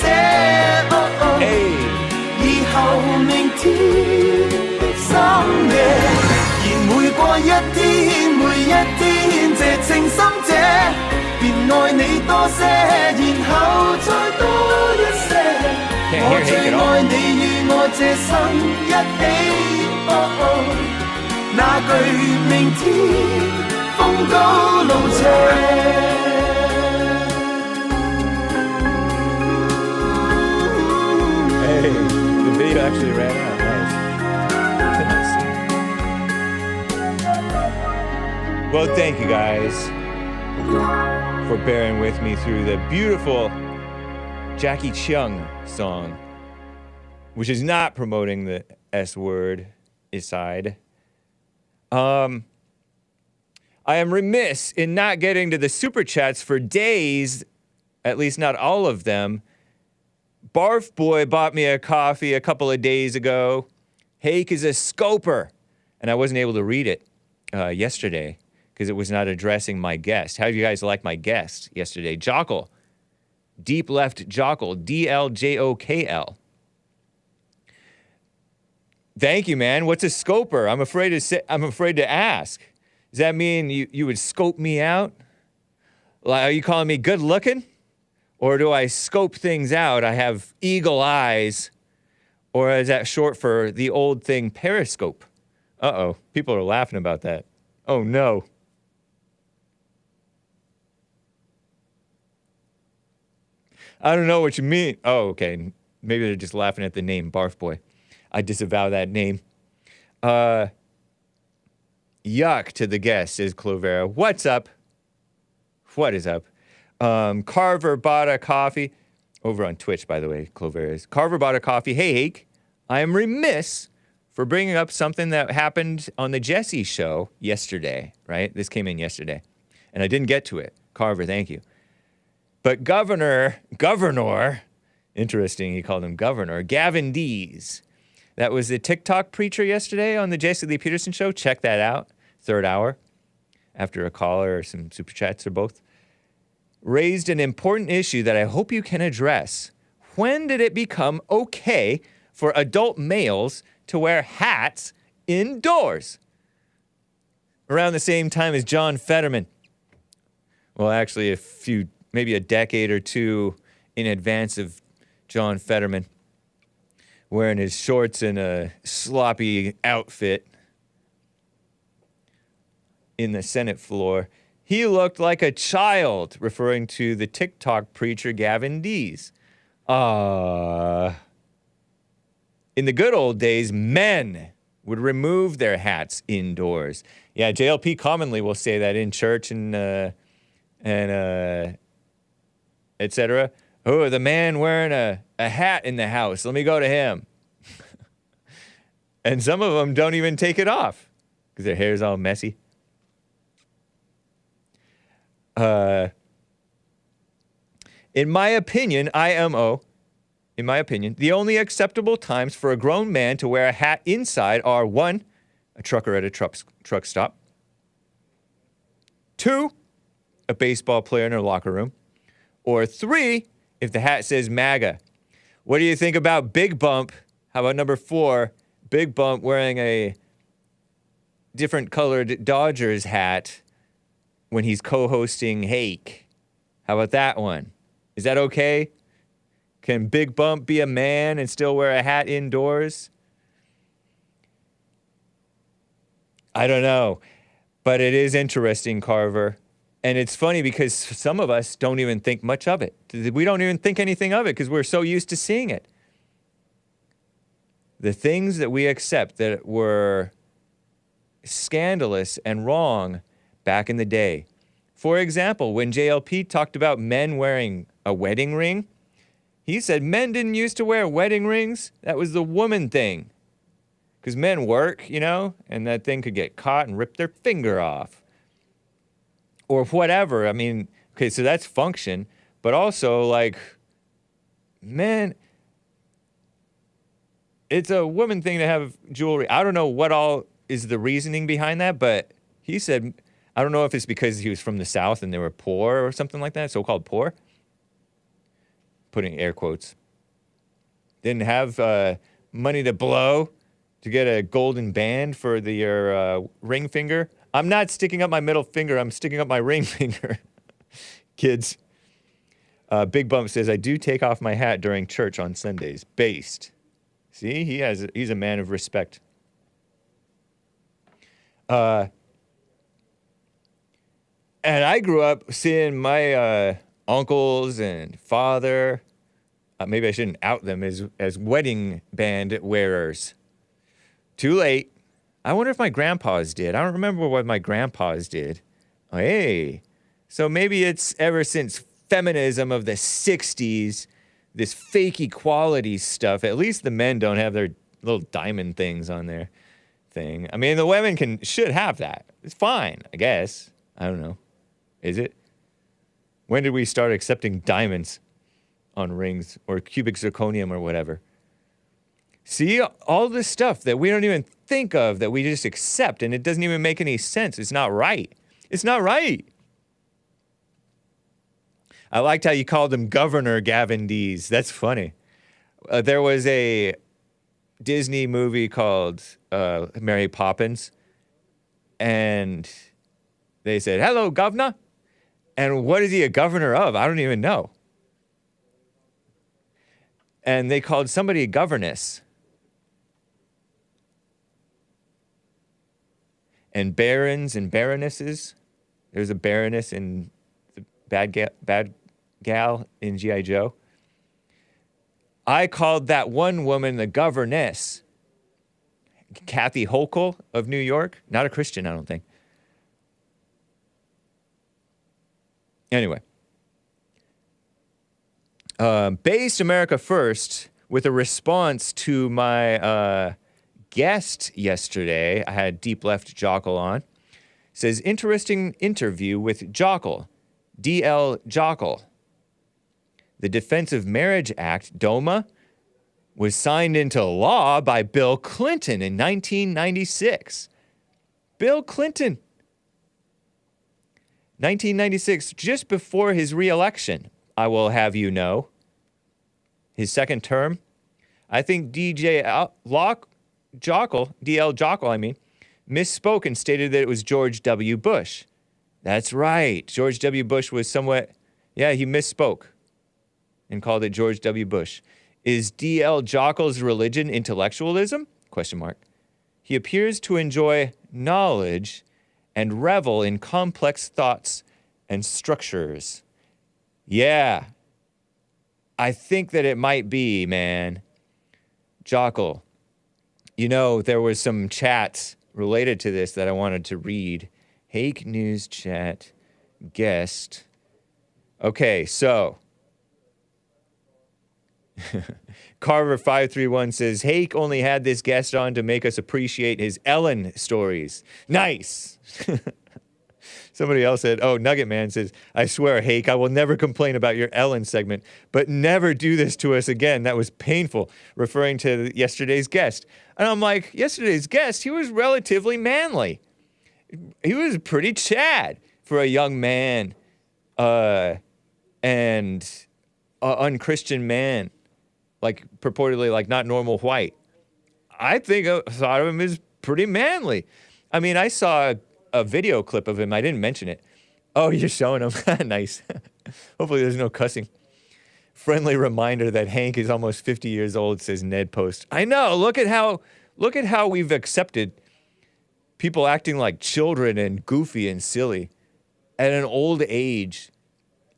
以後明天的深夜，而每過一天，每一天，這情深者，便愛你多些，然後再多一些。我最愛你與我這生一起。那句明天風高路斜。The video actually ran out. Nice. Well, thank you guys for bearing with me through the beautiful Jacky Cheung song, which is not promoting the S word aside. I am remiss in not getting to the super chats for days, at least not all of them. Barf Boy bought me a coffee a couple of days ago. Hake is a scoper. And I wasn't able to read it yesterday because it was not addressing my guest. How do you guys like my guest yesterday? Jokl. Deep left Jokl. DLJOKL. Thank you, man. What's a scoper? I'm afraid to ask. Does that mean you would scope me out? Like, are you calling me good looking? Or do I scope things out? I have eagle eyes. Or is that short for the old thing periscope? Uh-oh. People are laughing about that. Oh, no. I don't know what you mean. Oh, okay. Maybe they're just laughing at the name Barf Boy. I disavow that name. Yuck to the guest, says Clover. What's up? What is up? Carver bought a coffee. Over on Twitch, by the way, Clover is. Carver bought a coffee. Hey, Hake, I am remiss for bringing up something that happened on the Jesse show yesterday, right? This came in yesterday. And I didn't get to it. Carver, thank you. But Governor, interesting, he called him Governor, Gavin Dees. That was the TikTok preacher yesterday on the Jesse Lee Peterson show. Check that out. Third hour. After a caller or some super chats or both. Raised an important issue that I hope you can address. When did it become okay for adult males to wear hats indoors? Around the same time as John Fetterman. Well, actually, maybe a decade or two in advance of John Fetterman, wearing his shorts and a sloppy outfit in the Senate floor. He looked like a child, referring to the TikTok preacher Gavin Dees. In the good old days, men would remove their hats indoors. Yeah, JLP commonly will say that in church and etc. Oh, the man wearing a hat in the house. Let me go to him. And some of them don't even take it off because their hair's all messy. In my opinion, the only acceptable times for a grown man to wear a hat inside are 1, a trucker at a truck stop. 2, a baseball player in a locker room. Or 3, if the hat says MAGA. What do you think about Big Bump? How about number 4, Big Bump wearing a different colored Dodgers hat when he's co-hosting Hake? How about that one? Is that okay? Can Big Bump be a man and still wear a hat indoors? I don't know. But it is interesting, Carver. And it's funny because some of us don't even think much of it. We don't even think anything of it because we're so used to seeing it. The things that we accept that were scandalous and wrong back in the day. For example, when JLP talked about men wearing a wedding ring, he said men didn't used to wear wedding rings. That was the woman thing. Because men work, you know, and that thing could get caught and rip their finger off. Or whatever. I mean, okay, so that's function. But also, like, men, it's a woman thing to have jewelry. I don't know what all is the reasoning behind that, but he said, I don't know if it's because he was from the South and they were poor or something like that, so-called poor. Putting air quotes. Didn't have money to blow to get a golden band for your ring finger. I'm not sticking up my middle finger. I'm sticking up my ring finger. Kids. Big Bump says, I do take off my hat during church on Sundays. Based. See, he's a man of respect. And I grew up seeing my uncles and father, maybe I shouldn't out them, as wedding band wearers. Too late. I wonder if my grandpas did. I don't remember what my grandpas did. Oh, hey. So maybe it's ever since feminism of the 60s, this fake equality stuff. At least the men don't have their little diamond things on their thing. I mean, the women should have that. It's fine, I guess. I don't know. Is it? When did we start accepting diamonds on rings or cubic zirconium or whatever? See, all this stuff that we don't even think of, that we just accept, and it doesn't even make any sense. It's not right. It's not right. I liked how you called him Governor Gavin Dees. That's funny. There was a Disney movie called Mary Poppins, and they said, hello, governor. And what is he a governor of? I don't even know. And they called somebody a governess. And barons and baronesses. There's a baroness in the bad gal in G.I. Joe. I called that one woman the governess. Kathy Hochul of New York. Not a Christian, I don't think. Anyway. Based America First, with a response to my guest yesterday, I had Deep Left Jokl on, says, interesting interview with Jokl, DL Jokl. The Defense of Marriage Act, DOMA, was signed into law by Bill Clinton in 1996. Bill Clinton. 1996, just before his re-election, I will have you know. His second term. I think DL Jokl, misspoke and stated that it was George W. Bush. That's right. George W. Bush was somewhat, he misspoke and called it George W. Bush. Is DL Jokl's religion intellectualism? ? He appears to enjoy knowledge and revel in complex thoughts and structures. Yeah. I think that it might be, man. Jokl. You know, there was some chats related to this that I wanted to read. Hake News Chat guest. Okay, so. Carver531 says, Hake only had this guest on to make us appreciate his Ellen stories. Nice. Somebody else said, Nugget Man says, I swear, Hake, I will never complain about your Ellen segment, but never do this to us again. That was painful, referring to yesterday's guest. And I'm like, yesterday's guest, he was relatively manly. He was pretty Chad for a young man and unchristian man, like purportedly like not normal white. I thought of him as pretty manly. I mean, I saw a video clip of him. I didn't mention it. Oh, you're showing him. Nice. Hopefully there's no cussing. Friendly reminder that Hank is almost 50 years old, says Ned Post. I know. Look at how we've accepted people acting like children and goofy and silly. at an old age,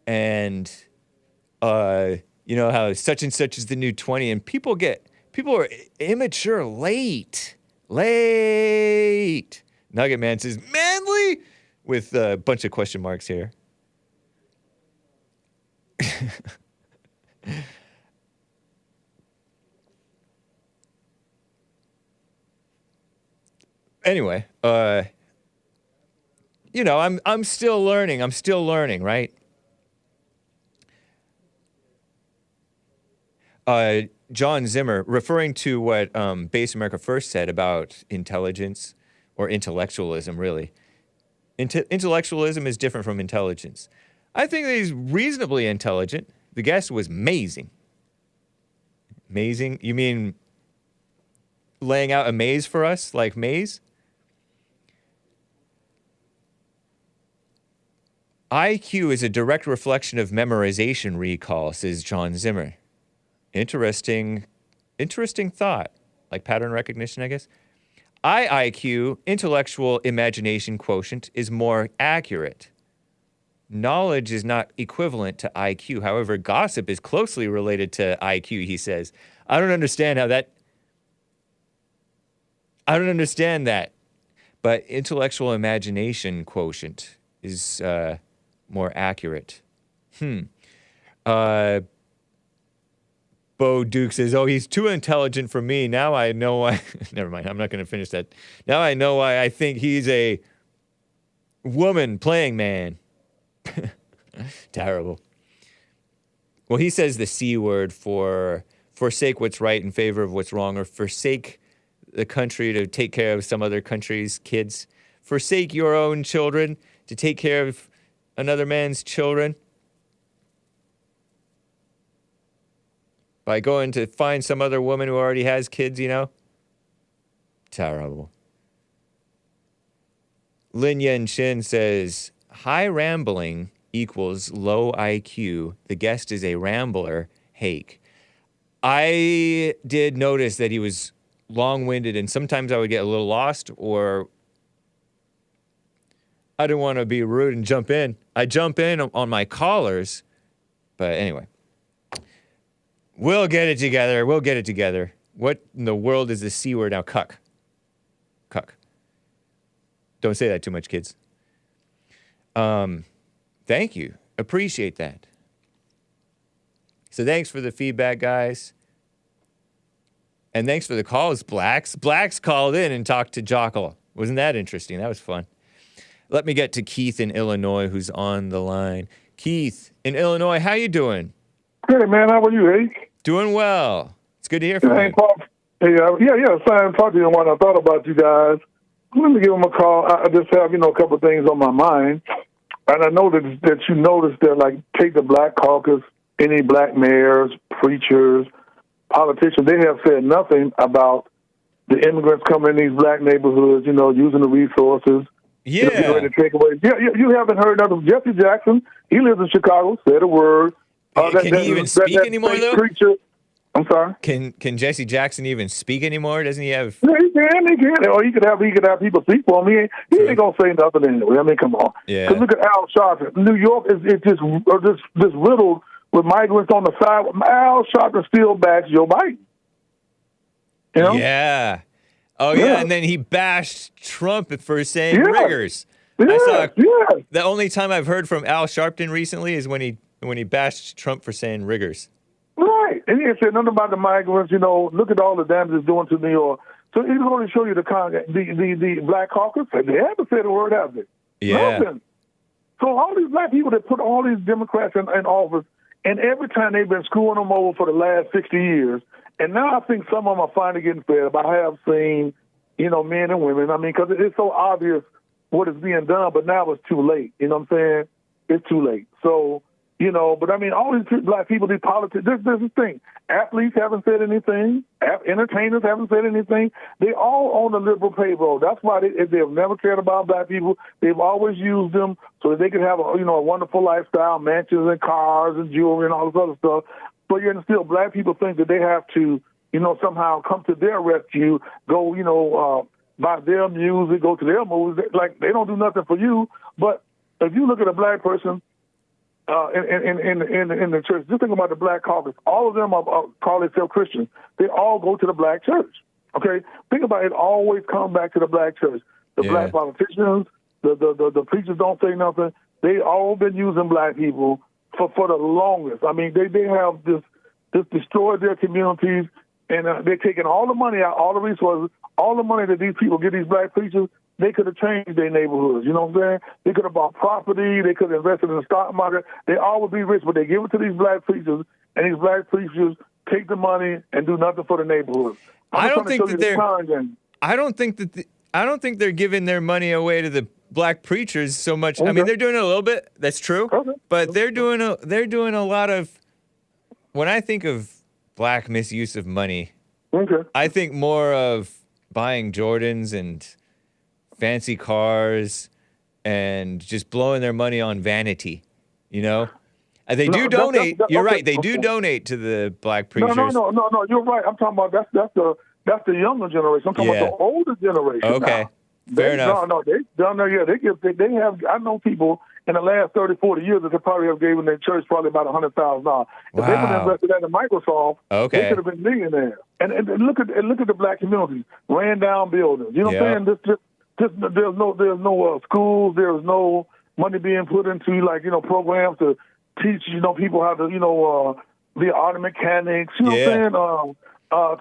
and you know how such and such is the new 20, and people are immature late. Nugget Man says manly with a bunch of question marks here. Anyway, you know, I'm still learning. I'm still learning, right? John Zimmer, referring to what Base America First said about intelligence or intellectualism, really. Intellectualism is different from intelligence. I think that he's reasonably intelligent. The guest was amazing. Amazing? You mean laying out a maze for us, like maze? IQ is a direct reflection of memorization recall, says John Zimmer. Interesting thought. Like pattern recognition, I guess. IIQ, intellectual imagination quotient, is more accurate. Knowledge is not equivalent to IQ. However, gossip is closely related to IQ, he says. I don't understand that. But intellectual imagination quotient is more accurate. Bo Duke says, oh, he's too intelligent for me. Now I know why. Never mind. I'm not going to finish that. Now I know why I think he's a woman playing man. Terrible. Well, he says the C word for forsake what's right in favor of what's wrong, or forsake the country to take care of some other country's kids. Forsake your own children to take care of another man's children. By going to find some other woman who already has kids, you know? Terrible. Lin Yen Chin says, high rambling equals low IQ. The guest is a rambler, Hake. I did notice that he was long-winded, and sometimes I would get a little lost, or I didn't want to be rude and jump in. I jump in on my callers, but anyway. We'll get it together. What in the world is the C word now? Cuck. Don't say that too much, kids. Thank you. Appreciate that. So thanks for the feedback, guys. And thanks for the calls, Blacks. Blacks called in and talked to Jokl. Wasn't that interesting? That was fun. Let me get to Keith in Illinois, who's on the line. Keith in Illinois, how you doing? Hey, man, how are you, Hake? Doing well. It's good to hear from you. Hey, Simon, talk to you when I thought about you guys. Let me give them a call. I just have, a couple of things on my mind. And I know that you noticed that, like, take the Black Caucus, any black mayors, preachers, politicians, they have said nothing about the immigrants coming in these black neighborhoods, using the resources. Yeah. To take away. You haven't heard nothing. Jesse Jackson, he lives in Chicago, said a word. Can he even speak anymore, though? Preacher, I'm sorry? Can Jesse Jackson even speak anymore? Doesn't he have... Yeah, he can. Or he could have people speak for him. He ain't going to say nothing anyway. I mean, come on. Yeah. Because look at Al Sharpton. New York is just riddled with migrants on the side. Al Sharpton still backs Joe Biden. Yeah. Oh, yeah, and then he bashed Trump for saying riggers. The only time I've heard from Al Sharpton recently is when he bashed Trump for saying riggers. Right. And he ain't said nothing about the migrants. Look at all the damage it's doing to New York. So he's going to show you the Black Caucus. They haven't said a word, have they? Yeah. Nothing. So all these black people that put all these Democrats in office, and every time they've been screwing them over for the last 60 years, and now I think some of them are finally getting fed up. I have seen, men and women. I mean, because it's so obvious what is being done, but now it's too late. You know what I'm saying? It's too late. So, but I mean, all these black people, these politics, there's this thing. Athletes haven't said anything. Entertainers haven't said anything. They all on the liberal payroll. That's why they've never cared about black people. They've always used them so that they could have a wonderful lifestyle, mansions and cars and jewelry and all this other stuff. But yet still, black people think that they have to, somehow come to their rescue, go, buy their music, go to their movies. Like, they don't do nothing for you. But if you look at a black person in the church, just think about the Black Caucus. All of them call themselves Christians. They all go to the black church. Okay, think about it. Always come back to the black church. The black politicians, the preachers don't say nothing. They all been using black people for the longest. I mean, they have just destroyed their communities, and they're taking all the money out, all the resources, all the money that these people get, these black preachers. They could have changed their neighborhoods. You know what I'm saying? They could have bought property. They could have invested in the stock market. They all would be rich, but they give it to these black preachers, and these black preachers take the money and do nothing for the neighborhood. I don't think they're giving their money away to the black preachers so much. Okay. I mean, they're doing it a little bit. That's true. Okay. But they're doing a lot of. When I think of black misuse of money, I think more of buying Jordans and fancy cars and just blowing their money on vanity, you know? And they do donate. You're right. They do donate to the black preachers. No. You're right. I'm talking about that's the younger generation. I'm talking about the older generation. Okay. Fair enough. No, they down there. Yeah, they have. I know people in the last 30, 40 years that they probably have given their church probably about $100,000. If they would have invested that in Microsoft, they could have been millionaires. And look at the black communities, ran down buildings. You know what I'm saying? There's no schools. There's no money being put into programs to teach people how to be auto mechanics. You know what I'm saying?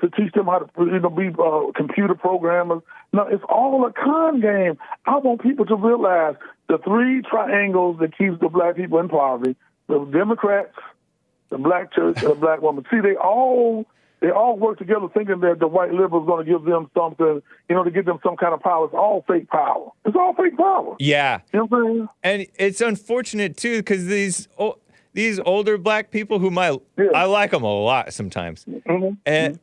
To teach them how to be computer programmers. No, it's all a con game. I want people to realize the three triangles that keeps the black people in poverty: the Democrats, the black church, and the black woman. See, they all work together thinking that the white liberals going to give them something, to give them some kind of power. It's all fake power. It's all fake power. Yeah. You know what I'm saying? And it's unfortunate, too, because these older black people I like them a lot sometimes.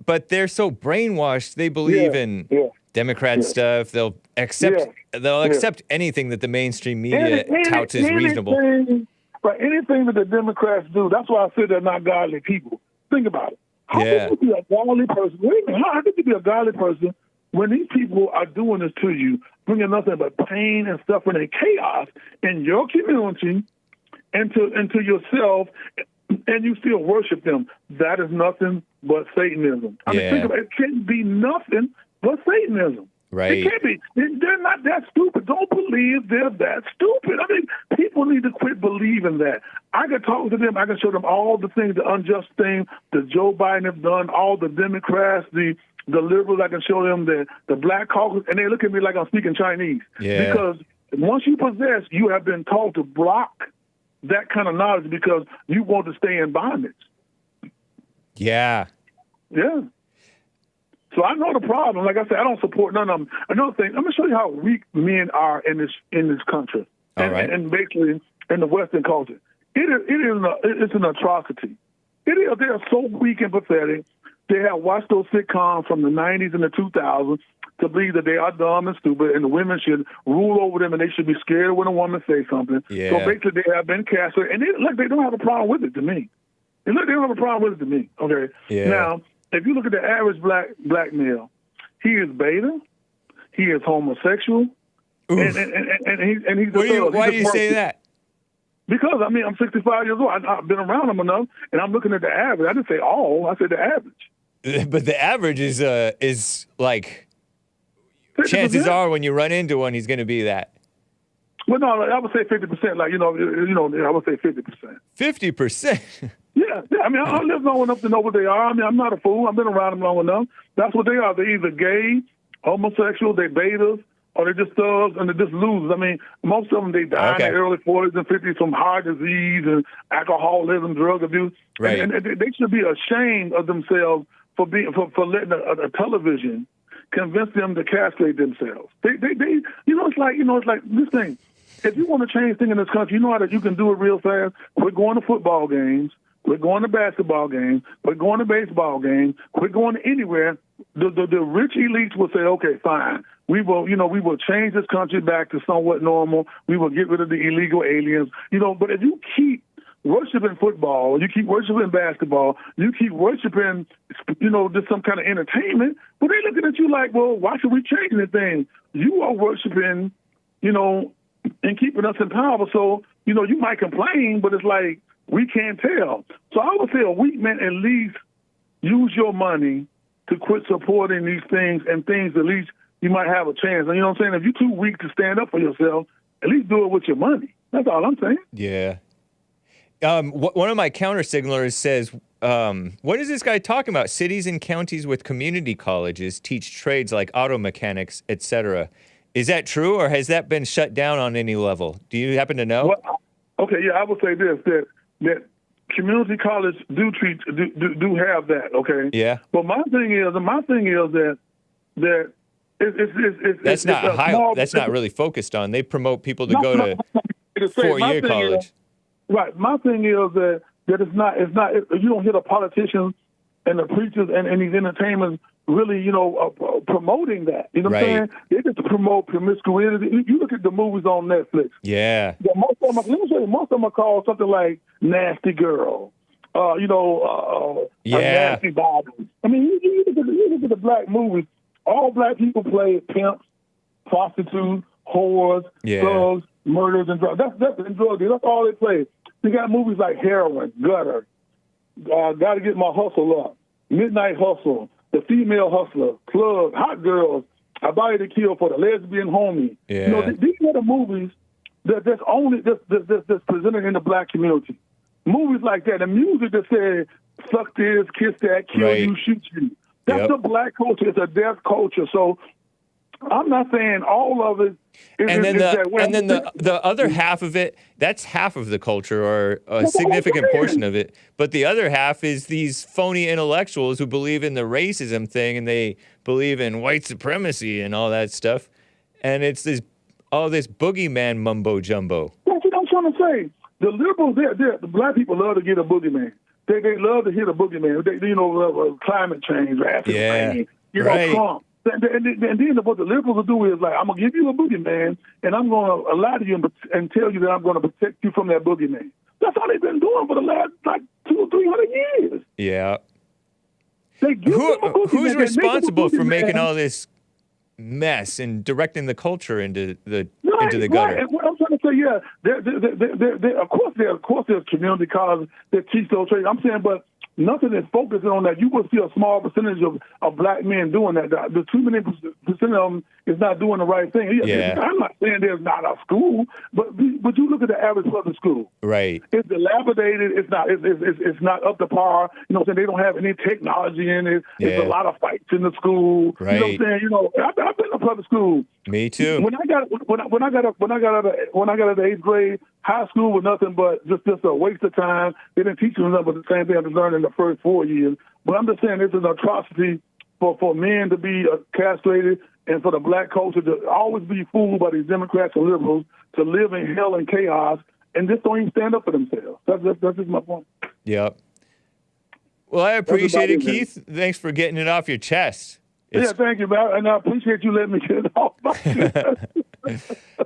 But they're so brainwashed, they believe in Democrat stuff. They'll accept anything that the mainstream media touts as reasonable. Anything that the Democrats do, that's why I say they're not godly people. Think about it. How can you be a godly person? How can you be a godly person when these people are doing this to you, bringing nothing but pain and suffering and chaos in your community and to yourself, and you still worship them? That is nothing but Satanism. I mean, think about it. It can't be nothing but Satanism. Right. It can't be. They're not that stupid. Don't believe they're that stupid. I mean, people need to quit believing that. I can talk to them. I can show them all the things, the unjust things that Joe Biden have done, all the Democrats, the liberals. I can show them the black caucus, and they look at me like I'm speaking Chinese. Yeah. Because once you possess, you have been taught to block that kind of knowledge because you want to stay in bondage. Yeah. Yeah. So I know the problem. Like I said, I don't support none of them. Another thing, I'm going to show you how weak men are in this country, and basically in the Western culture. It's an atrocity. They are so weak and pathetic. They have watched those sitcoms from the 90s and the 2000s to believe that they are dumb and stupid, and the women should rule over them, and they should be scared when a woman says something. Yeah. So basically, they have been castrated, and they don't have a problem with it to me. They don't have a problem with it to me. Okay. Yeah. Now, if you look at the average black male, he is beta, he is homosexual, and he's why do you say that? Because, I mean, I'm 65 years old. I've been around them enough, and I'm looking at the average. I didn't say all. I said the average. But the average is like, 50%? Chances are when you run into one, he's going to be that. Well, no, I would say 50%. I would say 50%. 50%? Yeah. I mean, I live long enough to know what they are. I mean, I'm not a fool. I've been around them long enough. That's what they are. They're either gay, homosexual, they're betas, or they're just thugs, and they're just losers. I mean, most of them, they die in their early 40s and 50s from heart disease and alcoholism, drug abuse. Right. And they should be ashamed of themselves for letting a television convince them to castrate themselves. It's like this thing. If you want to change things in this country, you know how you can do it real fast. We're going to football games. We're going to basketball games. We're going to baseball games. We're going to anywhere. The rich elites will say, okay, fine. We will change this country back to somewhat normal. We will get rid of the illegal aliens. But if you keep worshiping football, you keep worshiping basketball, you keep worshiping, just some kind of entertainment, they're looking at you like, well, why should we change anything? You are worshiping, and keeping us in power. So, you know, you might complain, but it's like we can't tell. So I would say a weak man, at least use your money to quit supporting these things and things at least you might have a chance. And you know what I'm saying? If you're too weak to stand up for yourself, at least do it with your money. That's all I'm saying. Yeah. One of my counter signalers says, what is this guy talking about? Cities and counties with community colleges teach trades like auto mechanics, etc. Is that true, or has that been shut down on any level? Do you happen to know? Well, okay, yeah, I would say this, that community college do have that, okay? Yeah. But my thing is that it's that's not really focused on. They promote people to go to 4-year college. Right. My thing is that it's not you don't hear the politicians and the preachers and these entertainers really, you know, promoting that. You know what I'm saying? They just promote promiscuity. You look at the movies on Netflix. Yeah. Most of them are called something like Nasty Girl. Nasty Bible. I mean, you look at the black movies. All black people play pimps, prostitutes, whores, thugs, murders, and drugs. That's drug dealers. That's all they play. You got movies like Heroin, Gutter, Got to Get My Hustle Up, Midnight Hustle, The Female Hustler, Plug, Hot Girls, A Body to Kill for, The Lesbian Homie. Yeah. You know, these are the movies that's presented in the black community. Movies like that, the music that says, suck this, kiss that, kill you, shoot you. That's the black culture. It's a death culture. So I'm not saying all of it is that way. And then the other half of it, that's half of the culture, or a significant portion of it. But the other half is these phony intellectuals who believe in the racism thing, and they believe in white supremacy and all that stuff. And it's this boogeyman mumbo jumbo. That's what I'm trying to say. The liberals, the black people love to get a boogeyman. They love to hit a boogeyman. Climate change, racism, Trump. And then what the liberals will do is, like, I'm going to give you a boogeyman, and I'm going to lie to you and tell you that I'm going to protect you from that boogeyman. That's all they've been doing for the last, 200 or 300 years. Yeah. Who's responsible for making all this mess and directing the culture into the gutter? And what I'm trying to say, of course there's community colleges that teach those trades. I'm saying, but nothing is focusing on that. You will see a small percentage of black men doing that. The too many percent of them is not doing the right thing. Yeah. I'm not saying there's not a school, but you look at the average public school. Right. It's dilapidated. It's not up to par. You know what I'm saying? They don't have any technology in it. Yeah. There's a lot of fights in the school. Right. You know what I'm saying? I've been to public school. Me too. When I got out of the 8th grade, high school was nothing but just a waste of time. They didn't teach you nothing but the same thing I was learning in the first 4 years. But I'm just saying this is an atrocity for men to be castrated and for the black culture to always be fooled by these Democrats and liberals to live in hell and chaos and just don't even stand up for themselves. That's just my point. Yep. Well, I appreciate it, Keith. Thanks for getting it off your chest. Thank you, man. And I appreciate you letting me get it off my chest.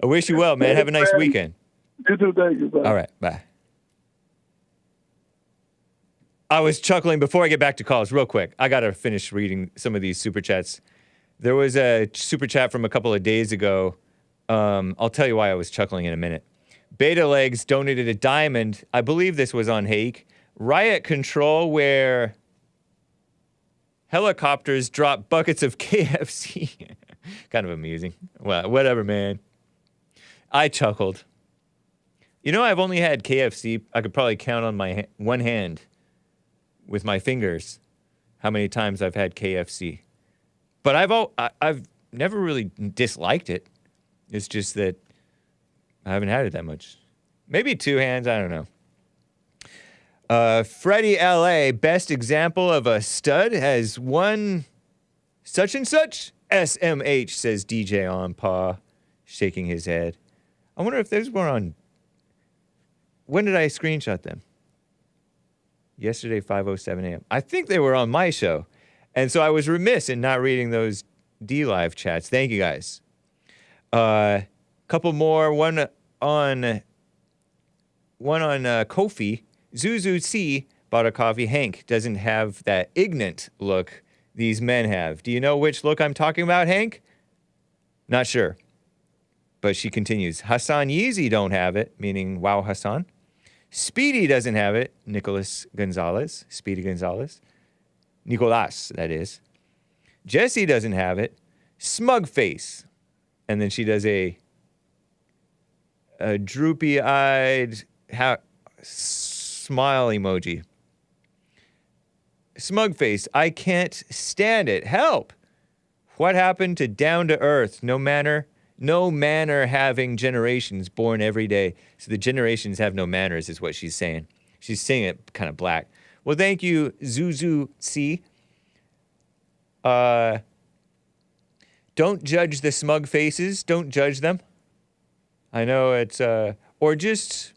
I wish you well, man. Have a nice weekend. You too. Thank you. Bye. All right. Bye. I was chuckling before I get back to calls real quick. I got to finish reading some of these super chats. There was a super chat from a couple of days ago. I'll tell you why I was chuckling in a minute. Beta Legs donated a diamond. I believe this was on Hake. Riot control where helicopters drop buckets of KFC. Kind of amusing. Well, whatever, man. I chuckled. You know, I've only had KFC. I could probably count on my one hand with my fingers how many times I've had KFC. But I've never really disliked it. It's just that I haven't had it that much. Maybe 2 hands, I don't know. Freddie L.A., best example of a stud, has won such and such. SMH, says DJ on paw, shaking his head. I wonder if those were on... When did I screenshot them? Yesterday, 5:07 a.m. I think they were on my show. And so I was remiss in not reading those D-Live chats. Thank you, guys. Couple more. One on Kofi. Zuzu C bought a coffee. Hank doesn't have that ignorant look these men have. Do you know which look I'm talking about, Hank? Not sure. But she continues, Hassan Yeezy don't have it, meaning wow Hassan. Speedy doesn't have it, Nicholas Gonzalez, Speedy Gonzalez. Nicolas, that is. Jesse doesn't have it, smug face. And then she does a droopy-eyed smile emoji. Smug face, I can't stand it. Help! What happened to down to earth? No manner having generations born every day. So the generations have no manners is what she's saying. She's saying it kind of black. Well, thank you, Zuzu C. Don't judge the smug faces. Don't judge them. I know it's, or just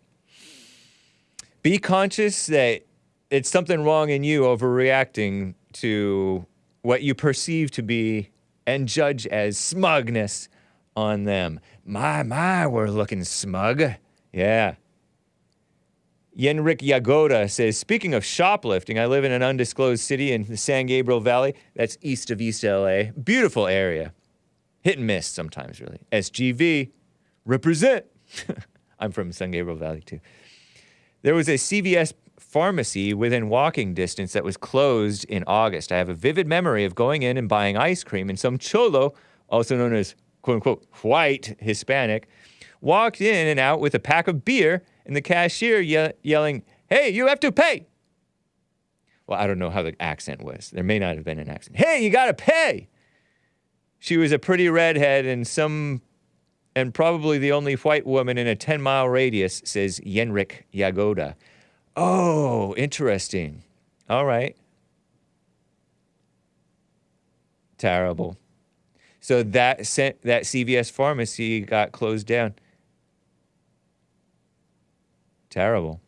be conscious that it's something wrong in you overreacting to what you perceive to be and judge as smugness on them. My, we're looking smug. Yeah. Yenrik Yagoda says, speaking of shoplifting, I live in an undisclosed city in the San Gabriel Valley. That's east of East LA. Beautiful area. Hit and miss sometimes, really. SGV, represent. I'm from San Gabriel Valley, too. There was a CVS pharmacy within walking distance that was closed in August. I have a vivid memory of going in and buying ice cream, and some cholo, also known as quote-unquote white Hispanic, walked in and out with a pack of beer, and the cashier yelling, hey, you have to pay. Well, I don't know how the accent was. There may not have been an accent. Hey, you gotta pay. She was a pretty redhead and probably the only white woman in a 10-mile radius, says Yenrik Yagoda. Oh, interesting. All right. Terrible. So that CVS pharmacy got closed down. Terrible.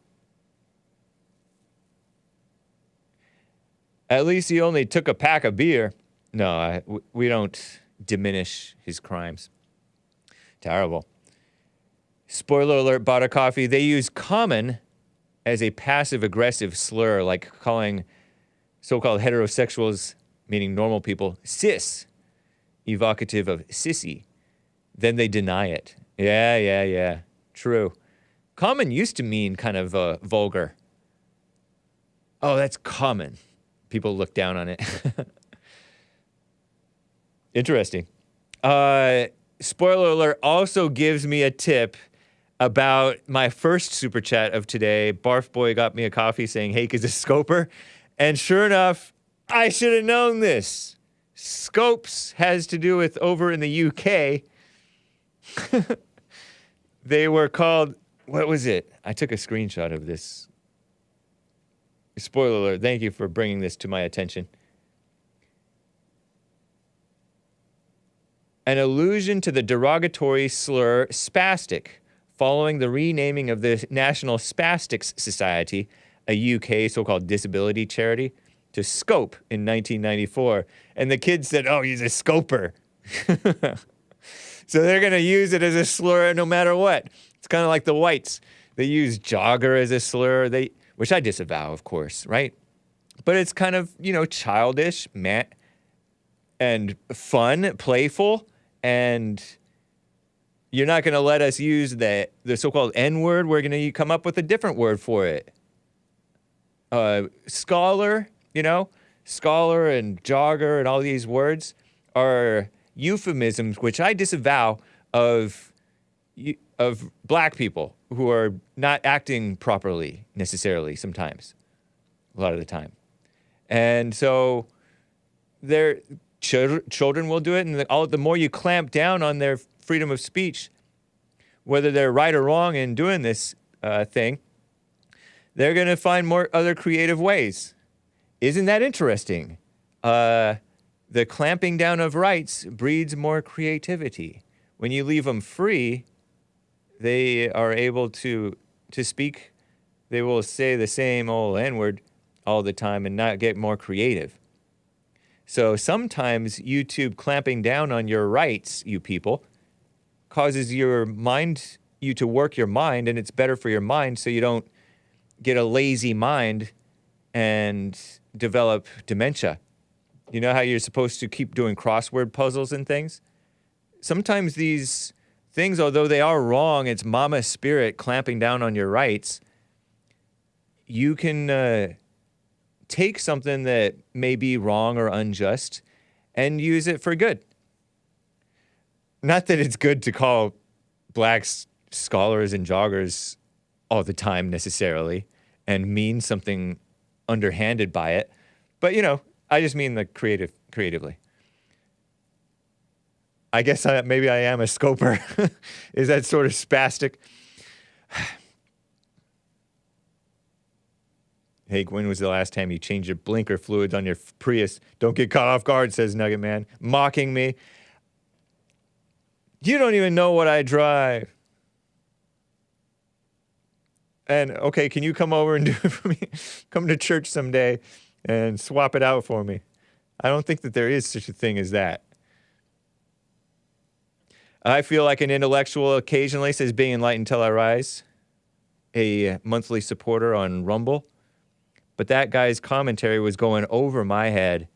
At least he only took a pack of beer. No, we don't diminish his crimes. Terrible. Spoiler alert, Bitecofer, they use common as a passive-aggressive slur, like calling so-called heterosexuals, meaning normal people, cis, evocative of sissy. Then they deny it. Yeah. True. Common used to mean kind of vulgar. Oh, that's common. People look down on it. Interesting. Spoiler alert also gives me a tip about my first super chat of today. Barf Boy got me a coffee saying Hake is a scoper. And sure enough, I should have known this. Scopes has to do with over in the UK. They were called, what was it? I took a screenshot of this. Spoiler alert, thank you for bringing this to my attention. An allusion to the derogatory slur spastic, following the renaming of the National Spastics Society, a UK so-called disability charity, to Scope in 1994. And the kids said, oh, he's a scoper. So they're going to use it as a slur no matter what. It's kind of like the whites. They use jogger as a slur, which I disavow, of course, right? But it's kind of, childish, and fun, playful, and you're not going to let us use the so-called N-word. We're going to come up with a different word for it. Scholar, scholar and jogger and all these words are euphemisms, which I disavow of black people who are not acting properly necessarily sometimes, a lot of the time. And so their children will do it, and the more you clamp down on their freedom of speech, whether they're right or wrong in doing this thing, they're going to find more other creative ways. Isn't that interesting? The clamping down of rights breeds more creativity. When you leave them free, they are able to speak. They will say the same old N-word all the time and not get more creative. So sometimes YouTube clamping down on your rights, you people, causes you to work your mind, and it's better for your mind so you don't get a lazy mind and develop dementia. You know how you're supposed to keep doing crossword puzzles and things? Sometimes these things, although they are wrong, it's mama spirit clamping down on your rights. You can take something that may be wrong or unjust and use it for good. Not that it's good to call blacks scholars and joggers all the time necessarily and mean something underhanded by it. But, I just mean the creatively. I guess maybe I am a scoper. Is that sort of spastic? Hake, when was the last time you changed your blinker fluids on your Prius? Don't get caught off guard, says Nugget Man, mocking me. You don't even know what I drive. And, okay, can you come over and do it for me? Come to church someday and swap it out for me. I don't think that there is such a thing as that. I feel like an intellectual occasionally, says Being Enlightened Till I Rise, a monthly supporter on Rumble. But that guy's commentary was going over my head,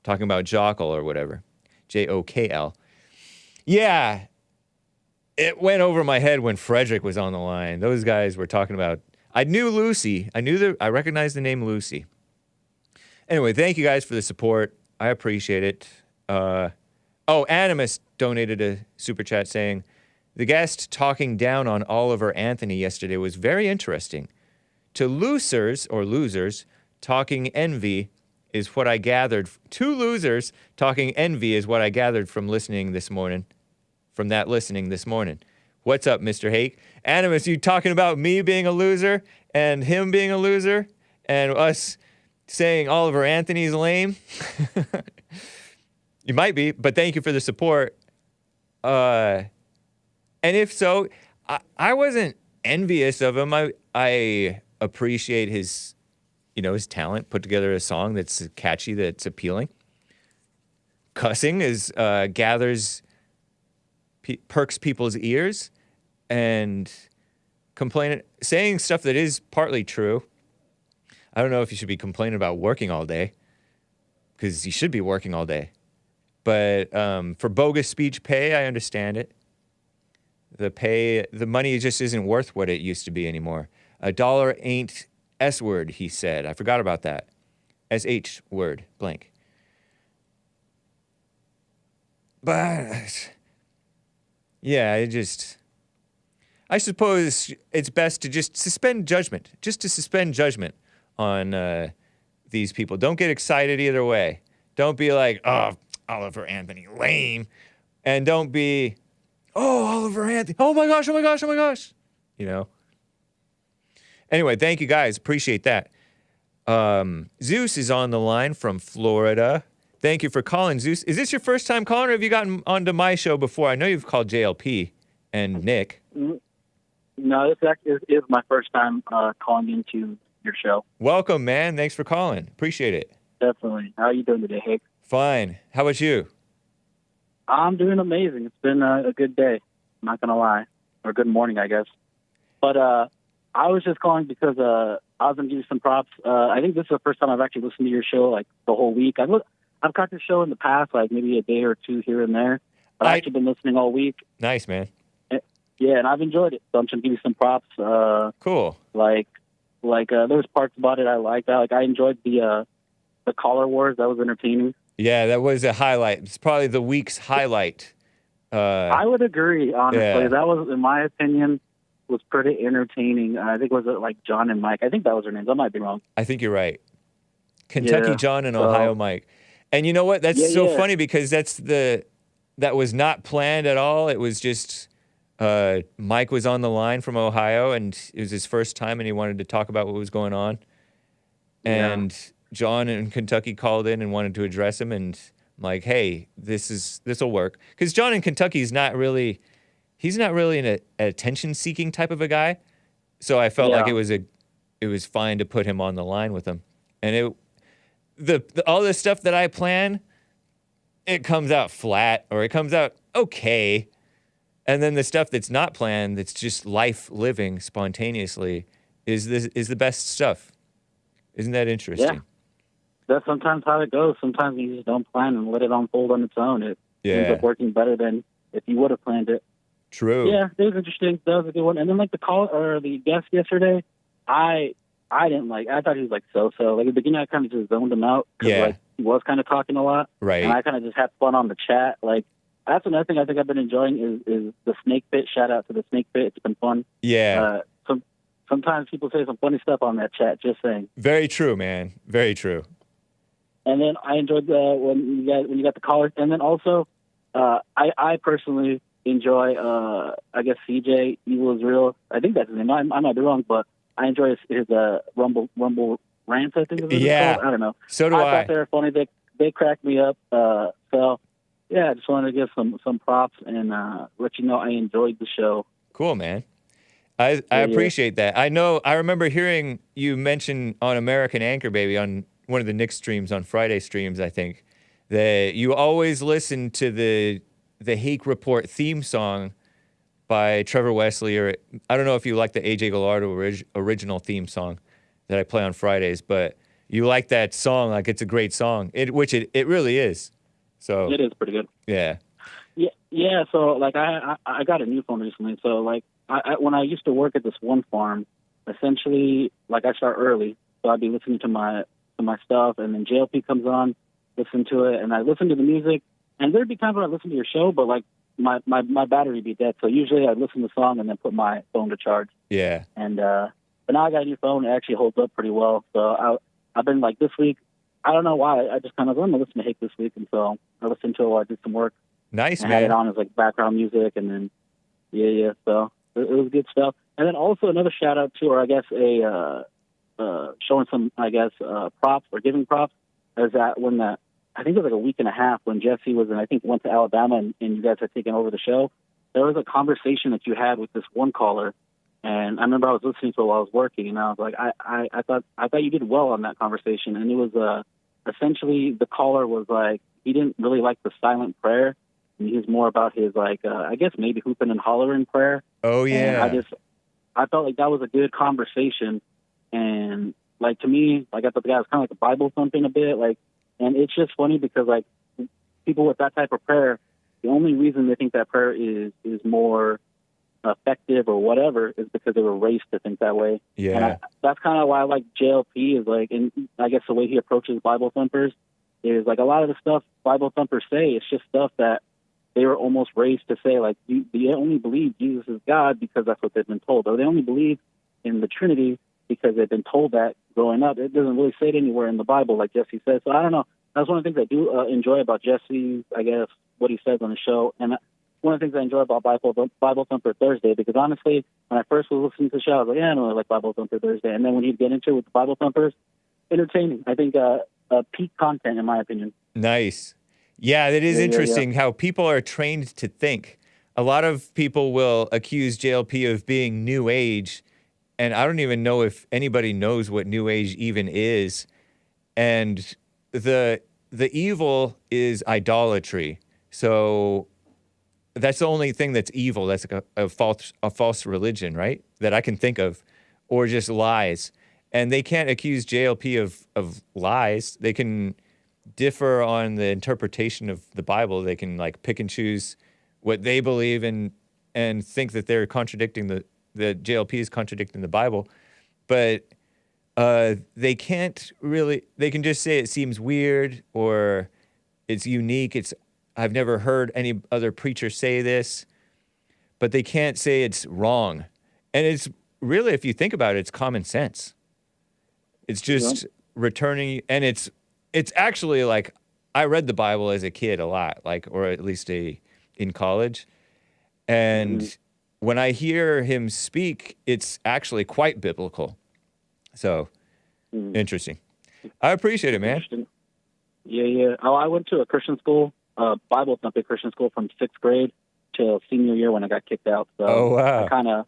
talking about Jokl or whatever. Jokl. Yeah, it went over my head when Frederick was on the line. Those guys were talking about... I knew Lucy. I recognized the name Lucy. Anyway, thank you guys for the support. I appreciate it. Animus donated a super chat saying, the guest talking down on Oliver Anthony yesterday was very interesting. To losers, talking envy is what I gathered. To losers, talking envy is what I gathered from listening this morning. From that listening this morning. What's up, Mr. Hake? Animus, you talking about me being a loser and him being a loser and us saying Oliver Anthony's lame? You might be, but thank you for the support. And if so, I wasn't envious of him. I appreciate his talent, put together a song that's catchy, that's appealing. Cussing perks people's ears, and saying stuff that is partly true. I don't know if you should be complaining about working all day, because you should be working all day. But for bogus speech pay, I understand it. The money just isn't worth what it used to be anymore. $1 ain't S word, he said. I forgot about that. SH word, blank. But, yeah, I suppose it's best to just suspend judgment. Just to suspend judgment on these people. Don't get excited either way. Don't be like, oh, Oliver Anthony, lame. And don't be, oh, Oliver Anthony, oh my gosh. Anyway, thank you guys. Appreciate that. ZEUS is on the line from Florida. Thank you for calling, ZEUS. Is this your first time calling, or have you gotten onto my show before? I know you've called JLP and Nick. No, this is my first time calling into your show. Welcome, man. Thanks for calling. Appreciate it. Definitely. How are you doing today, Hake? Fine. How about you? I'm doing amazing. It's been a good day. I'm not going to lie. Or good morning, I guess. But I was just calling because I was going to give you some props. I think this is the first time I've actually listened to your show, like, the whole week. I've caught your show in the past, like, maybe a day or two here and there. But I've actually been listening all week. Nice, man. Yeah, and I've enjoyed it. So I'm just going to give you some props. Cool. Like there was parts about it I liked. I enjoyed the collar wars. That was entertaining. Yeah, that was a highlight. It's probably the week's highlight. I would agree, honestly. Yeah. That was, in my opinion, was pretty entertaining. I think it was like John and Mike. I think that was their names. I might be wrong. I think you're right. Kentucky John and Ohio Mike. And you know what? That's funny because that was not planned at all. It was just Mike was on the line from Ohio, and it was his first time, and he wanted to talk about what was going on. And John in Kentucky called in and wanted to address him, and I'm like, hey, this will work. Because John in Kentucky is not really an attention-seeking type of a guy. So I felt like it was fine to put him on the line with him. And all the stuff that I plan, it comes out flat or it comes out okay. And then the stuff that's not planned, that's just life living spontaneously, is the best stuff. Isn't that interesting? Yeah. That's sometimes how it goes. Sometimes you just don't plan and let it unfold on its own. It ends up working better than if you would have planned it. True. Yeah, it was interesting. That was a good one. And then like the guest yesterday, I didn't like. I thought he was like so. Like at the beginning, I kind of just zoned him out because like he was kind of talking a lot, right? And I kind of just had fun on the chat. Like that's another thing I think I've been enjoying is the snake pit. Shout out to the snake pit. It's been fun. Yeah. Sometimes people say some funny stuff on that chat. Just saying. Very true, man. Very true. And then I enjoyed when you got the callers, and then also I personally enjoy I guess CJ Evil is Real. I think that's his name. I might be wrong, but I enjoy his Rumble rants. I think is what it's called. I don't know. So do I. I thought they were funny. They cracked me up. So yeah, I just wanted to give some props and let you know I enjoyed the show. Cool, man. I appreciate that. I remember hearing you mention on American Anchor Baby on one of the Nick streams on Friday streams, I think, that you always listen to the Hake Report theme song by Trevor Wesley, or I don't know if you like the AJ Gallardo original theme song that I play on Fridays, but you like that song, like it's a great song, which it really is. So it is pretty good. Yeah. Yeah. So like I got a new phone recently. So like when I used to work at this one farm, essentially like I start early, so I'd be listening to my stuff, and then JLP comes on, listen to it, and I listen to the music. And there'd be times when I listen to your show, but like my battery would be dead. So usually I'd listen to the song and then put my phone to charge. Yeah. And but now I got a new phone. It actually holds up pretty well. So I've been like this week. I don't know why. I just kind of I'm gonna listen to Hake this week, and so I listened to it while I did some work. Nice, man. I had it on as like background music, and then so it was good stuff. And then also another shout out to, or I guess showing some props or giving props, is that when I think it was like a week and a half when Jesse was went to Alabama and you guys had taken over the show, there was a conversation that you had with this one caller, and I remember I was listening to it while I was working, and I was like, I thought you did well on that conversation, and it was essentially the caller was like, he didn't really like the silent prayer, and he was more about his I guess maybe hooping and hollering prayer. Oh yeah. And I felt like that was a good conversation, and like to me, like I thought the guy was kind of like a Bible thumping a bit, like. And it's just funny because, like, people with that type of prayer, the only reason they think that prayer is more effective or whatever is because they were raised to think that way. Yeah. And that's kind of why I like JLP is, like, and I guess the way he approaches Bible thumpers is, like, a lot of the stuff Bible thumpers say, it's just stuff that they were almost raised to say, like, they only believe Jesus is God because that's what they've been told. Or they only believe in the Trinity because they've been told that growing up. It doesn't really say it anywhere in the Bible, like Jesse says. So I don't know. That's one of the things I do enjoy about Jesse, I guess, what he says on the show. And one of the things I enjoy about Bible Thumper Thursday, because honestly, when I first was listening to the show, I was like, yeah, I don't really like Bible Thumper Thursday. And then when he'd get into it with the Bible Thumpers, entertaining. I think peak content, in my opinion. Nice. Yeah, that is interesting how people are trained to think. A lot of people will accuse JLP of being New Age, and I don't even know if anybody knows what New Age even is. And the evil is idolatry. So that's the only thing that's evil. That's like a false religion, right? That I can think of, or just lies. And they can't accuse JLP of lies. They can differ on the interpretation of the Bible. They can like pick and choose what they believe in and think that they're contradicting the JLP is contradicting the Bible. But they can't really, they can just say it seems weird or it's unique. I've never heard any other preacher say this, but they can't say it's wrong. And it's really, if you think about it, it's common sense. It's just returning, and it's actually like, I read the Bible as a kid a lot, like, or at least in college. And when I hear him speak, it's actually quite biblical. So, interesting. I appreciate it, man. Yeah. Oh, I went to a Christian school, Bible thumping Christian school from 6th grade till senior year when I got kicked out. So oh, wow. I kind of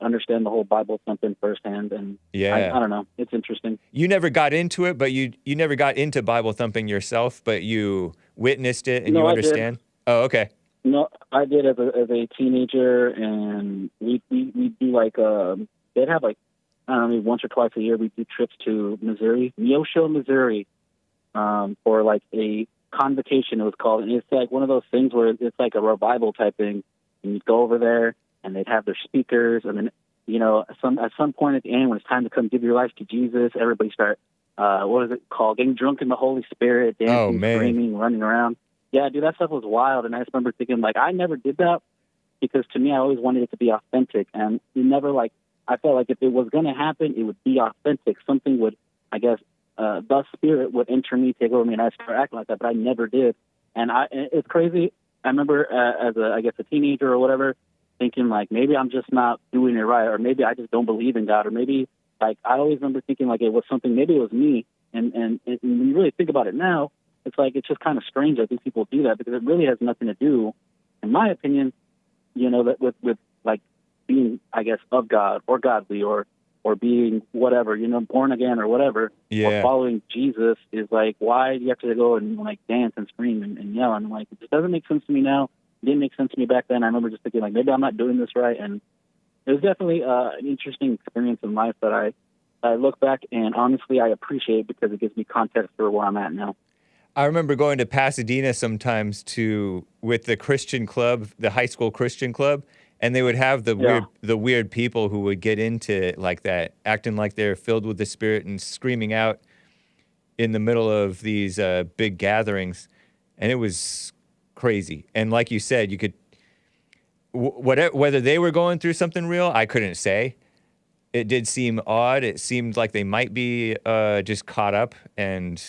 understand the whole Bible thumping firsthand, and I don't know. It's interesting. You never got into it, but you never got into Bible thumping yourself, but you witnessed it and you understand? Oh, okay. No, I did as a teenager, and we do like, they'd have like, I don't know, maybe once or twice a year, we do trips to Missouri, Neosho, Missouri, for like a convocation, it was called. And it's like one of those things where it's like a revival type thing. and you'd go over there, and they'd have their speakers, and then, you know, at some point at the end, when it's time to come give your life to Jesus, everybody start, what is it called? Getting drunk in the Holy Spirit, dancing, screaming, running around. Yeah, dude, that stuff was wild, and I just remember thinking, like, I never did that, because to me, I always wanted it to be authentic, and you never, like, I felt like if it was going to happen, it would be authentic. Something would, I guess, the Spirit would enter me, take over me, and I'd start acting like that, but I never did. And it's crazy. I remember as a teenager or whatever, thinking like maybe I'm just not doing it right, or maybe I just don't believe in God, or maybe like I always remember thinking like it was something, maybe it was me. And when you really think about it now, it's like it's just kind of strange that these people do that, because it really has nothing to do, in my opinion, you know, that with like being, I guess, of God or godly or being whatever, you know, born again or whatever, or following Jesus is like, why do you have to go and like dance and scream and yell? And like, it just doesn't make sense to me now. It didn't make sense to me back then. I remember just thinking like, maybe I'm not doing this right. And it was definitely an interesting experience in life that I look back and honestly I appreciate, because it gives me context for where I'm at now. I remember going to Pasadena sometimes with the Christian club, the high school Christian club, and they would have the weird people who would get into it like that, acting like they're filled with the Spirit and screaming out in the middle of these big gatherings, and it was crazy. And like you said, you could whether they were going through something real, I couldn't say. It did seem odd. It seemed like they might be just caught up and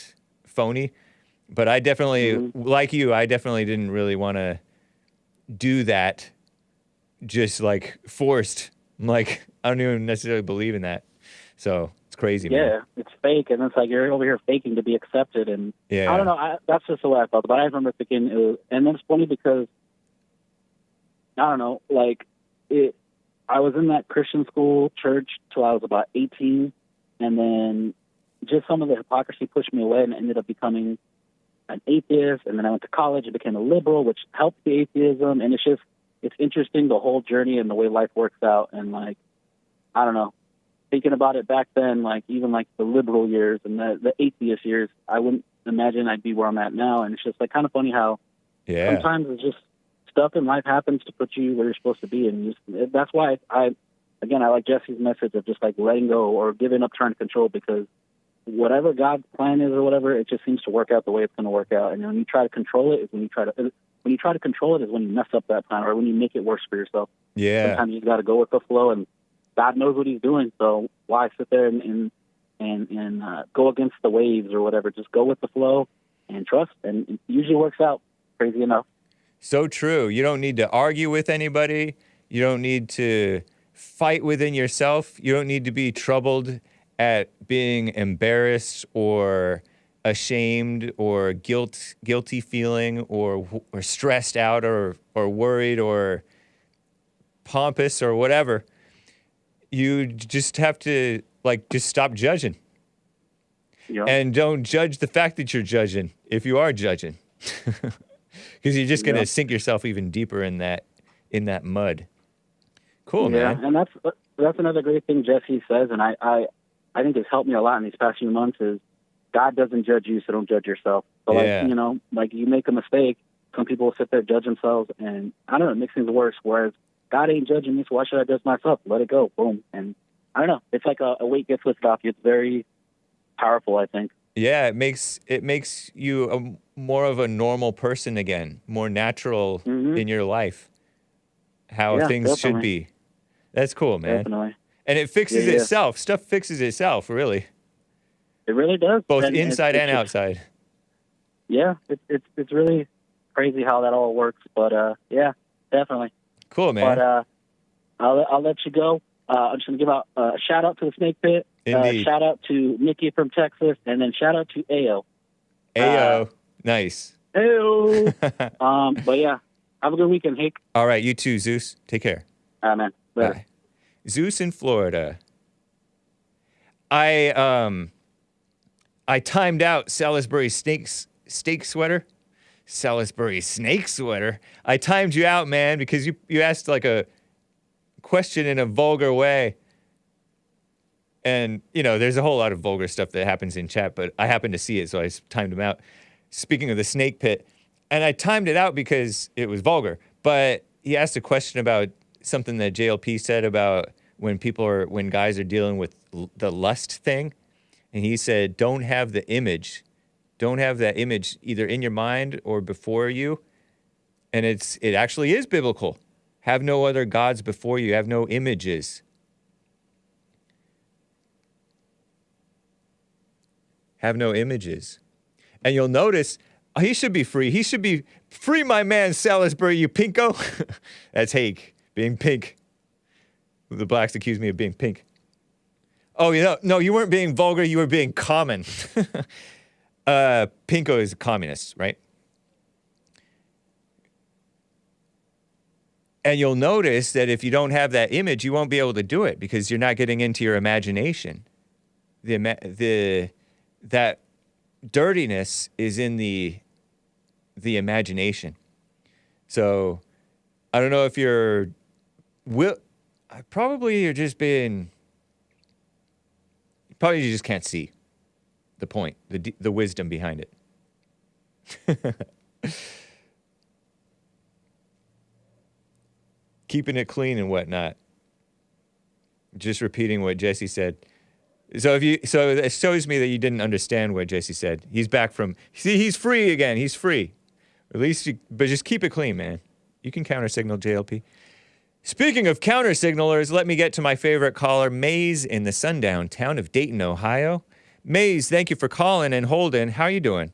phony. But I definitely, like you, I definitely didn't really want to do that. Just like forced. Like, I don't even necessarily believe in that. So it's crazy, man. Yeah, it's fake, and it's like you're over here faking to be accepted. And I don't know, that's just the way I felt. But I remember thinking, and then it's funny because, I don't know, like, I was in that Christian school church till I was about 18, and then just some of the hypocrisy pushed me away, and I ended up becoming an atheist, and then I went to college and became a liberal, which helped the atheism, and it's interesting, the whole journey and the way life works out. And like, I don't know, thinking about it back then, like even like the liberal years and the atheist years, I wouldn't imagine I'd be where I'm at now. And it's just like kind of funny how sometimes it's just stuff in life happens to put you where you're supposed to be. And that's why I like Jesse's message of just like letting go or giving up trying to control, because whatever God's plan is or whatever, it just seems to work out the way it's going to work out. And when you try to control it, when you try to control it is when you mess up that plan, or when you make it worse for yourself. Yeah. Sometimes you got to go with the flow, and God knows what He's doing. So why sit there and go against the waves or whatever? Just go with the flow and trust, and it usually works out. Crazy enough. So true. You don't need to argue with anybody. You don't need to fight within yourself. You don't need to be troubled at being embarrassed or ashamed or guilty feeling or stressed out or worried or pompous or whatever. You just have to just stop judging. Yeah. And don't judge the fact that you're judging if you are judging. Because you're just going to sink yourself even deeper in that mud. Cool, man. And that's another great thing Jesse says, and I think it's helped me a lot in these past few months, is God doesn't judge you, so don't judge yourself. So, like you make a mistake, some people will sit there, judge themselves, and I don't know, it makes things worse. Whereas God ain't judging me, so why should I judge myself? Let it go, boom. And I don't know, it's like a weight gets lifted off you. It's very powerful, I think. Yeah, it makes you more of a normal person again, more natural in your life, how things should be. That's cool, man. Definitely. And it fixes itself. Stuff fixes itself, really. It really does. Both inside and outside. Yeah, it's really crazy how that all works. But yeah, definitely. Cool, man. But I'll let you go. I'm just gonna give out a shout out to the Snake Pit. Indeed. Shout out to Nikki from Texas, and then shout out to Ayo. Nice. Ayo. But yeah, have a good weekend, Hake. All right, you too, Zeus. Take care. All right, man. Later. Bye. Zeus in Florida. I timed out Salisbury steak sweater. Salisbury snake sweater. I timed you out, man, because you asked like a question in a vulgar way. And, there's a whole lot of vulgar stuff that happens in chat, but I happened to see it, so I timed him out. Speaking of the snake pit, and I timed it out because it was vulgar, but he asked a question about something that JLP said about when guys are dealing with the lust thing, and he said, don't have that image either in your mind or before you, and it actually is biblical. Have no other gods before you. Have no images. Have no images. And you'll notice, he should be free. He should be free, my man Salisbury, you pinko. That's Hake, being pink. The blacks accuse me of being pink. Oh, no, you weren't being vulgar. You were being common. Pinko is a communist, right? And you'll notice that if you don't have that image, you won't be able to do it because you're not getting into your imagination. That dirtiness is in the imagination. So I don't know if you're probably you just can't see the point, the wisdom behind it. Keeping it clean and whatnot. Just repeating what Jesse said. So it shows me that you didn't understand what Jesse said. He's back from, he's free again. He's free. At least, but just keep it clean, man. You can counter-signal JLP. Speaking of counter-signalers, let me get to my favorite caller, Maze in the sundown town of Dayton, Ohio. Maze, thank you for calling and holding. How are you doing?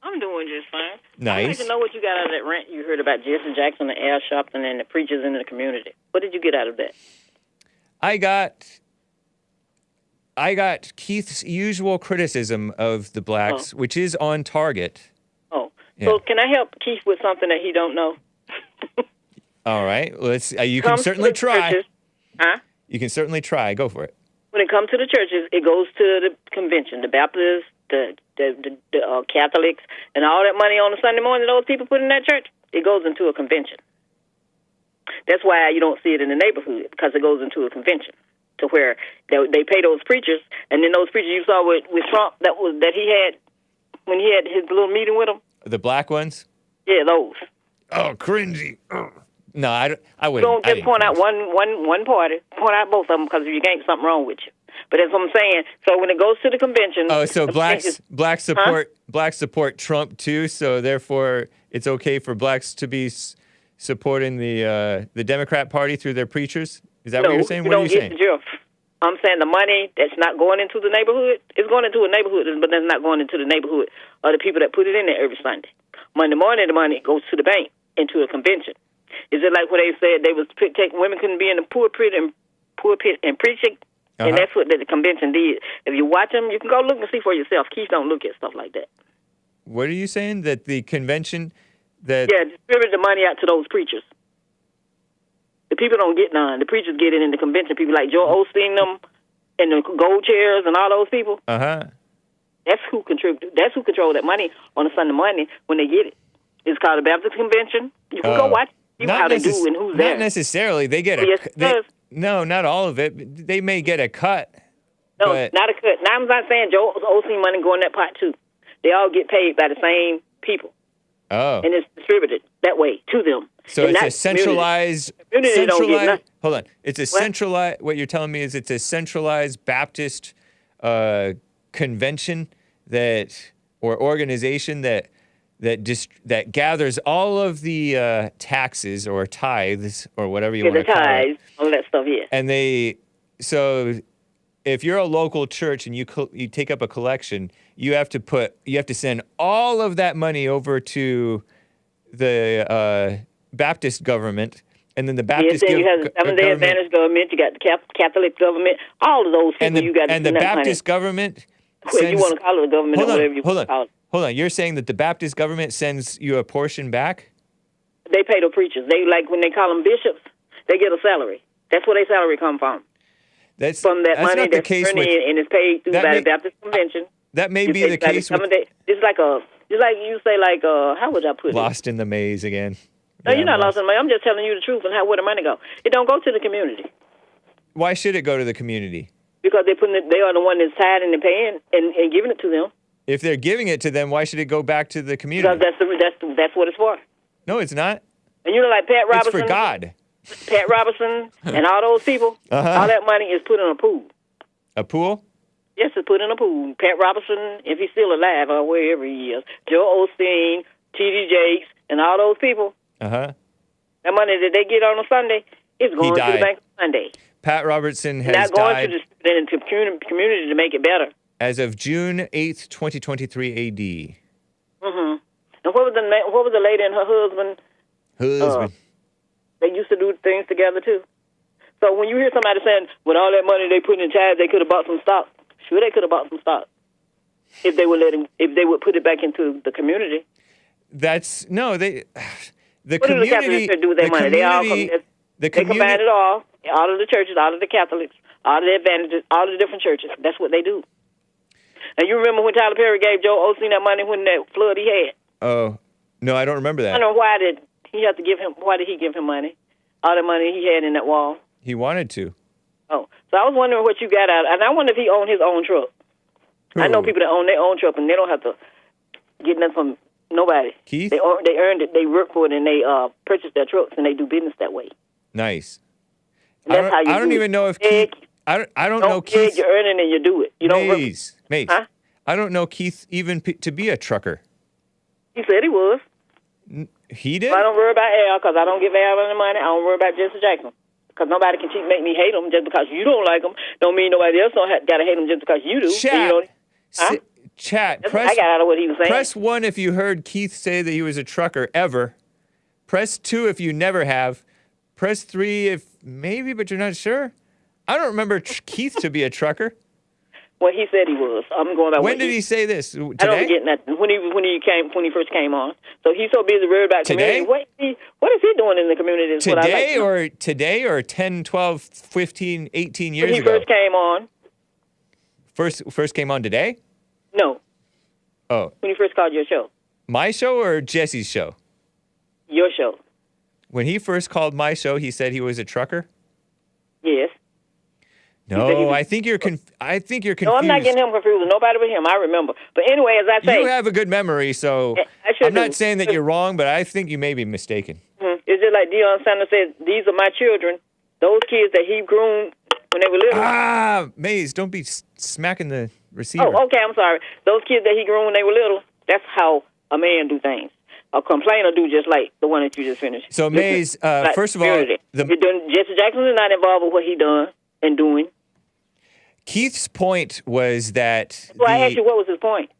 I'm doing just fine. Nice. I'd like to know what you got out of that rant you heard about Jesse Jackson, the air shopping, and the preachers in the community. What did you get out of that? I got Keith's usual criticism of the blacks, which is on target. Oh, yeah. So can I help Keith with something that he don't know? All right, let's. You can certainly try. Churches, huh? You can certainly try. Go for it. When it comes to the churches, it goes to the convention, the Baptists, the Catholics, and all that money on a Sunday morning those people put in that church, it goes into a convention. That's why you don't see it in the neighborhood, because it goes into a convention to where they pay those preachers, and then those preachers you saw with Trump that he had when he had his little meeting with them. The black ones? Yeah, those. Oh, cringy. Oh. No, I wouldn't. Don't just point out one party. Point out both of them because you ain't something wrong with you. But that's what I'm saying. So when it goes to the convention, oh, so blacks support Trump too. So therefore, it's okay for blacks to be supporting the Democrat Party through their preachers. Is that what you're saying? What are you saying? I'm saying the money that's not going into the neighborhood is going into a neighborhood, but that's not going into the neighborhood of the people that put it in there every Sunday. Monday morning, the money goes to the bank into a convention. Is it like when they said they was women couldn't be in the pulpit and preaching? And that's what the convention did. If you watch them, you can go look and see for yourself. Keith don't look at stuff like that. What are you saying? That the convention that... Yeah, distribute the money out to those preachers. The people don't get none. The preachers get it in the convention. People like Joel Osteen, them, and the gold chairs and all those people. That's who contribute. That's who control that money on a Sunday morning when they get it. It's called a Baptist convention. You can go watch how they do and who's there. Not necessarily. They get no, not all of it. They may get a cut. No, not a cut. Now I'm not saying Joel Osteen money go in that pot too. They all get paid by the same people. Oh. And it's distributed that way to them. So it's a centralized... Hold on. It's a centralized... What you're telling me is it's a centralized Baptist convention or organization that gathers all of the taxes or tithes or whatever you want to call it. The tithes, all that stuff, yeah. And so if you're a local church and you take up a collection, you have to send all of that money over to the Baptist government, and then the Baptist you have the Seventh-day Adventist government, you got the Catholic government, all of those people you got to send that money. And the Baptist government you want to call it a government or whatever you want to call it. Hold on, you're saying that the Baptist government sends you a portion back? They pay the preachers. They when they call them bishops, they get a salary. That's where their salary come from. From that money that's earned and is paid through by the Baptist convention. That may be the case. It's like you say, how would I put it? Lost in the maze again. No, you're not lost in the maze. I'm just telling you the truth and where the money go. It don't go to the community. Why should it go to the community? Because they are the one that's tithing and paying and giving it to them. If they're giving it to them, why should it go back to the community? Because that's what it's for. No, it's not. And you know, like Pat Robertson. It's for God. Pat Robertson and all those people, all that money is put in a pool. A pool? Yes, it's put in a pool. Pat Robertson, if he's still alive or wherever he is, Joe Osteen, T.D. Jakes, and all those people, Uh-huh. that money that they get on a Sunday is going to the bank on Sunday. Pat Robertson has not going died to the community to make it better. as of June 8th, 2023 A.D. Mm-hmm. And what was the lady and her husband? They used to do things together, too. So when you hear somebody saying, with all that money they put in child, they could have bought some stock. Sure, they could have bought some stock if they would put it back into the community. That's no, they. The what community. What do the Catholics do with their money? They combine it all of the churches, all of the Catholics, all of the Adventists, all of the different churches. That's what they do. And you remember when Tyler Perry gave Joe Osteen that money when that flood he had? Oh no, I don't remember that. I don't know why did he have to give him? Why did he give him money? All the money he had in that wall. He wanted to. Oh, so I was wondering what you got out, and I wonder if he owned his own truck. Who? I know people that own their own truck, and they don't have to get nothing from nobody. Keith? They earned it, they work for it, and they purchase their trucks, and they do business that way. Nice. And that's how you I don't even know if Keith. I don't know Keith. You're earning and you do it. You don't work. Mace. Huh? I don't know Keith even to be a trucker. He said he was. He did? I don't worry about Al because I don't give Al any money. I don't worry about Jesse Jackson because nobody can make me hate him just because you don't like him. Don't mean nobody else got to hate him just because you do. Chat. Chat. I got out of what he was saying. Press 1 if you heard Keith say that he was a trucker ever. Press 2 if you never have. Press 3 if maybe, but you're not sure. I don't remember Keith to be a trucker. Well, he said he was. I'm going by. When did he say this? Today? I don't get nothing. When he first came on. So he's so busy worried about today? Community. What is he doing in the community? Is Today or 10, 12, 15, 18 years ago? When he first came on. First came on today? No. Oh. When he first called your show. My show or Jesse's show? Your show. When he first called my show, he said he was a trucker? Yes. No, I think you're confused. No, I'm not getting him confused. Nobody but him. I remember. But anyway, as I say, you have a good memory, so I'm not saying that you're wrong, but I think you may be mistaken. Mm-hmm. It's just like Deion Sanders said, these are my children. Those kids that he groomed when they were little. Maze, don't be smacking the receiver. Oh, okay, I'm sorry. Those kids that he groomed when they were little, that's how a man do things. A complainer do just like the one that you just finished. So, Maze, first of all, Jesse Jackson is not involved with what he done and doing. Keith's point was that... Well, I asked you, what was his point?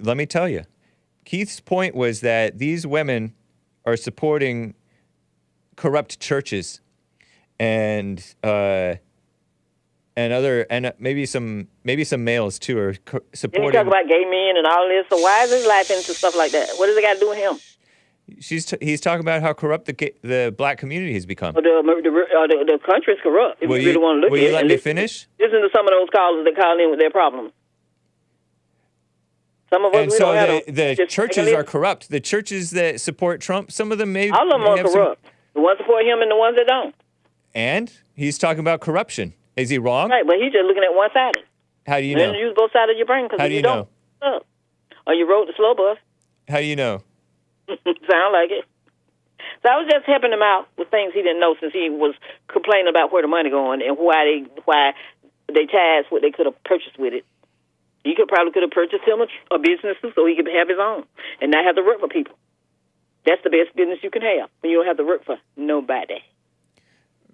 Let me tell you. Keith's point was that these women are supporting corrupt churches and maybe some males too are supporting... Didn't he talk about gay men and all this? So why is his life into stuff like that? What does it got to do with him? He's talking about how corrupt the black community has become. The country's corrupt. If you really want to look at it. Will you let me finish? Listen to some of those callers that call in with their problems. Some of us, and so the churches are corrupt. The churches that support Trump, some of them may... All of them are corrupt. The ones that support him and the ones that don't. And he's talking about corruption. Is he wrong? Right, but he's just looking at one side. How do you know? You use both sides of your brain because How do you know? Don't. Or you rode the slow bus. How do you know? Sound like it. So I was just helping him out with things he didn't know since he was complaining about where the money going and why they taxed what they could have purchased with it. He probably could have purchased him a business so he could have his own and not have to work for people. That's the best business you can have when you don't have to work for nobody.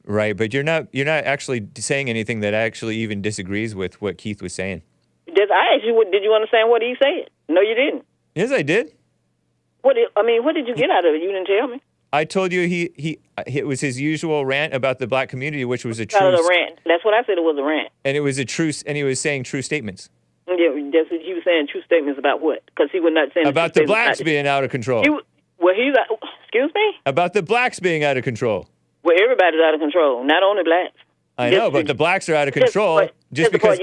Right, but you're not actually saying anything that actually even disagrees with what Keith was saying. I asked you, did you understand what he said? No, you didn't. Yes, I did. What did you get out of it? You didn't tell me. I told you it was his usual rant about the black community, which was a true rant. That's what I said. It was a rant. And it was a true, and he was saying true statements. Yeah, he was saying true statements about what? Because he was not saying about the blacks being out of control. Excuse me? About the blacks being out of control. Well, everybody's out of control, not only blacks. I know, but the blacks are out of control just because.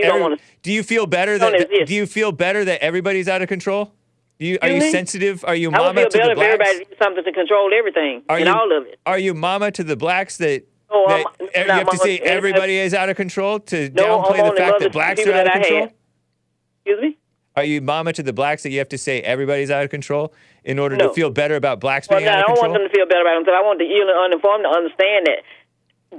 Do you feel better that everybody's out of control? Are you sensitive? Are you mama to the blacks? I would feel better if everybody did something to control everything all of it. Are you mama to the blacks that you have to say everybody is out of control to downplay the fact that blacks are out of control? Excuse me? Are you mama to the blacks that you have to say everybody's out of control in order to feel better about blacks being out of control? I don't want them to feel better about themselves. I want the ill and uninformed to understand that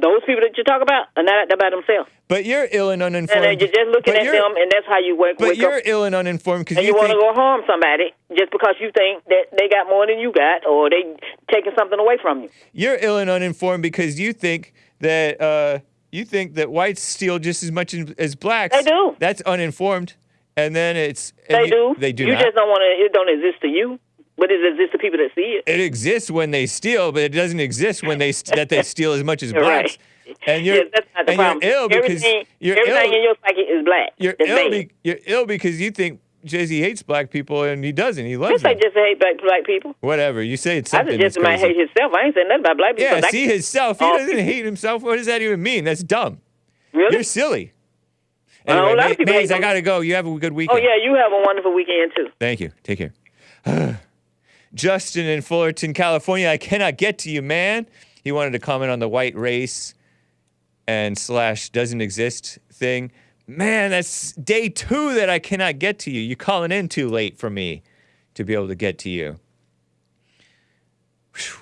those people that you talk about are not out there by themselves. But you're ill and uninformed. And you're just looking at them, and that's how you wake up. But you're ill and uninformed because you want to go harm somebody just because you think that they got more than you got, or they taking something away from you. You're ill and uninformed because you think that whites steal just as much as blacks. They do. That's uninformed. And then They do. They do You not. just don't want to. It don't exist to you, but it exists to people that see it. It exists when they steal, but it doesn't exist when they steal as much as You're blacks. right. And you're Yes, that's not the problem. you're ill because everything in your psyche is black. You're ill because you think Jay-Z hates black people and he doesn't. He loves them. I just hate black people. Whatever. You say it's I something. just might hate himself. I ain't saying nothing about black people. Yeah, see himself. He doesn't hate himself. What does that even mean? That's dumb. Really? You're silly. A lot Anyway, of people Maze, hate I gotta go. You have a good weekend. Oh yeah, you have a wonderful weekend too. Thank you. Take care. Justin in Fullerton, California. I cannot get to you, man. He wanted to comment on the white race and / doesn't exist thing. Man, that's day 2 that I cannot get to you. You're calling in too late for me to be able to get to you. Whew.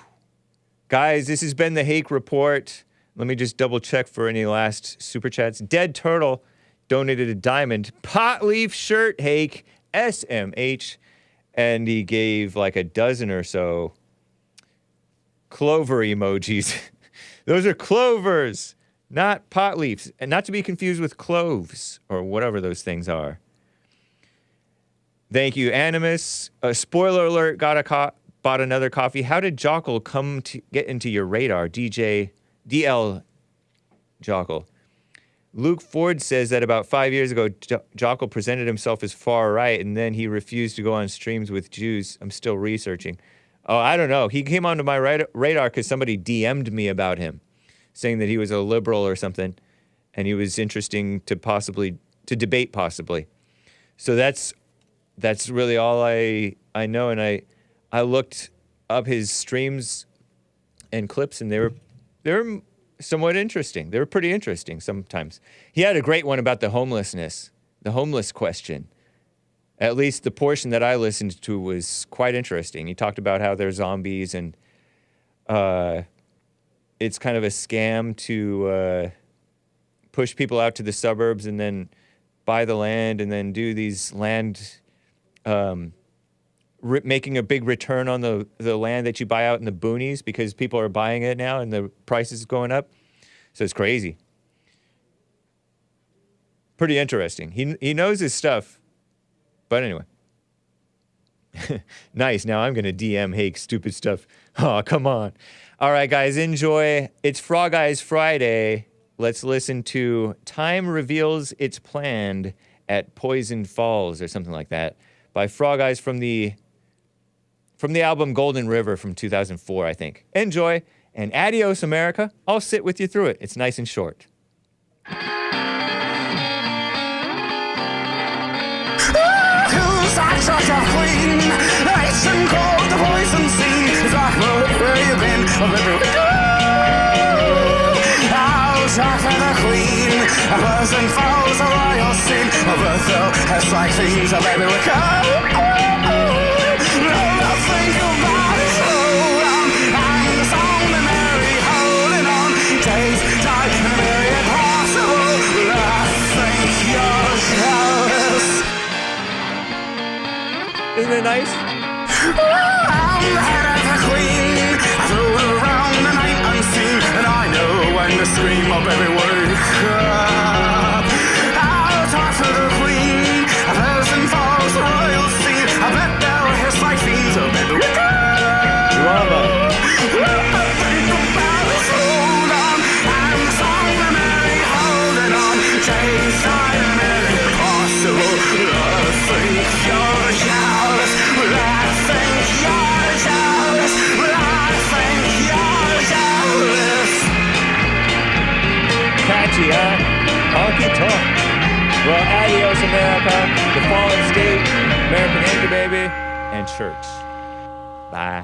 Guys, this has been the Hake Report. Let me just double check for any last super chats. Dead Turtle donated a diamond. Pot leaf shirt, Hake, SMH. And he gave like a dozen or so Clover emojis. Those are clovers, not pot leaves. And not to be confused with cloves or whatever those things are. Thank you, Animus. Spoiler alert, bought another coffee. How did Jokl come to get into your radar? DL Jokl. Luke Ford says that about 5 years ago, Jokl presented himself as far right, and then he refused to go on streams with Jews. I'm still researching. Oh, I don't know. He came onto my radar because somebody DM'd me about him, saying that he was a liberal or something, and he was interesting to debate possibly. So that's really all I know, and I looked up his streams and clips, and they were somewhat interesting. They were pretty interesting sometimes. He had a great one about the homeless question. At least the portion that I listened to was quite interesting. He talked about how they're zombies and it's kind of a scam to push people out to the suburbs and then buy the land and then do these land, making a big return on the land that you buy out in the boonies because people are buying it now and the price is going up. So it's crazy. Pretty interesting. He knows his stuff. But anyway. Nice. Now I'm going to DM Hake stupid stuff. Oh, come on. All right, guys, enjoy. It's Frog Eyes Friday. Let's listen to Time Reveals It's Planned at Poison Falls or something like that by Frog Eyes from the album Golden River from 2004, I think. Enjoy, and adios, America. I'll sit with you through it. It's nice and short. Such a queen, ice and cold, the poison scene is like, well, where you been? Oh, baby, we go. I'll talk for the queen, a person falls, a royal scene, a Bethel has like things, oh, baby, we go. I'll think about it, hold on, I'm the song that Mary holding on, days, time, and a myriad possible, I think you're jealous. Isn't it nice? I'm the head of the queen. I throw it around the night unseen, and I know when to scream, oh baby, wake up. I'll talk to the queen. A person falls, the royal scene. I bet they'll hiss like fiends, oh baby, wake up. Drama. Think about it, hold on. I'm the song that Mary holding on. Chase time, Mary, impossible. I think you're jealous. I think you're jealous. I think you're jealous. Catchy, huh? Honky tonk. Well, adios, America, the fallen state, American Anchor Baby, and church. Bye.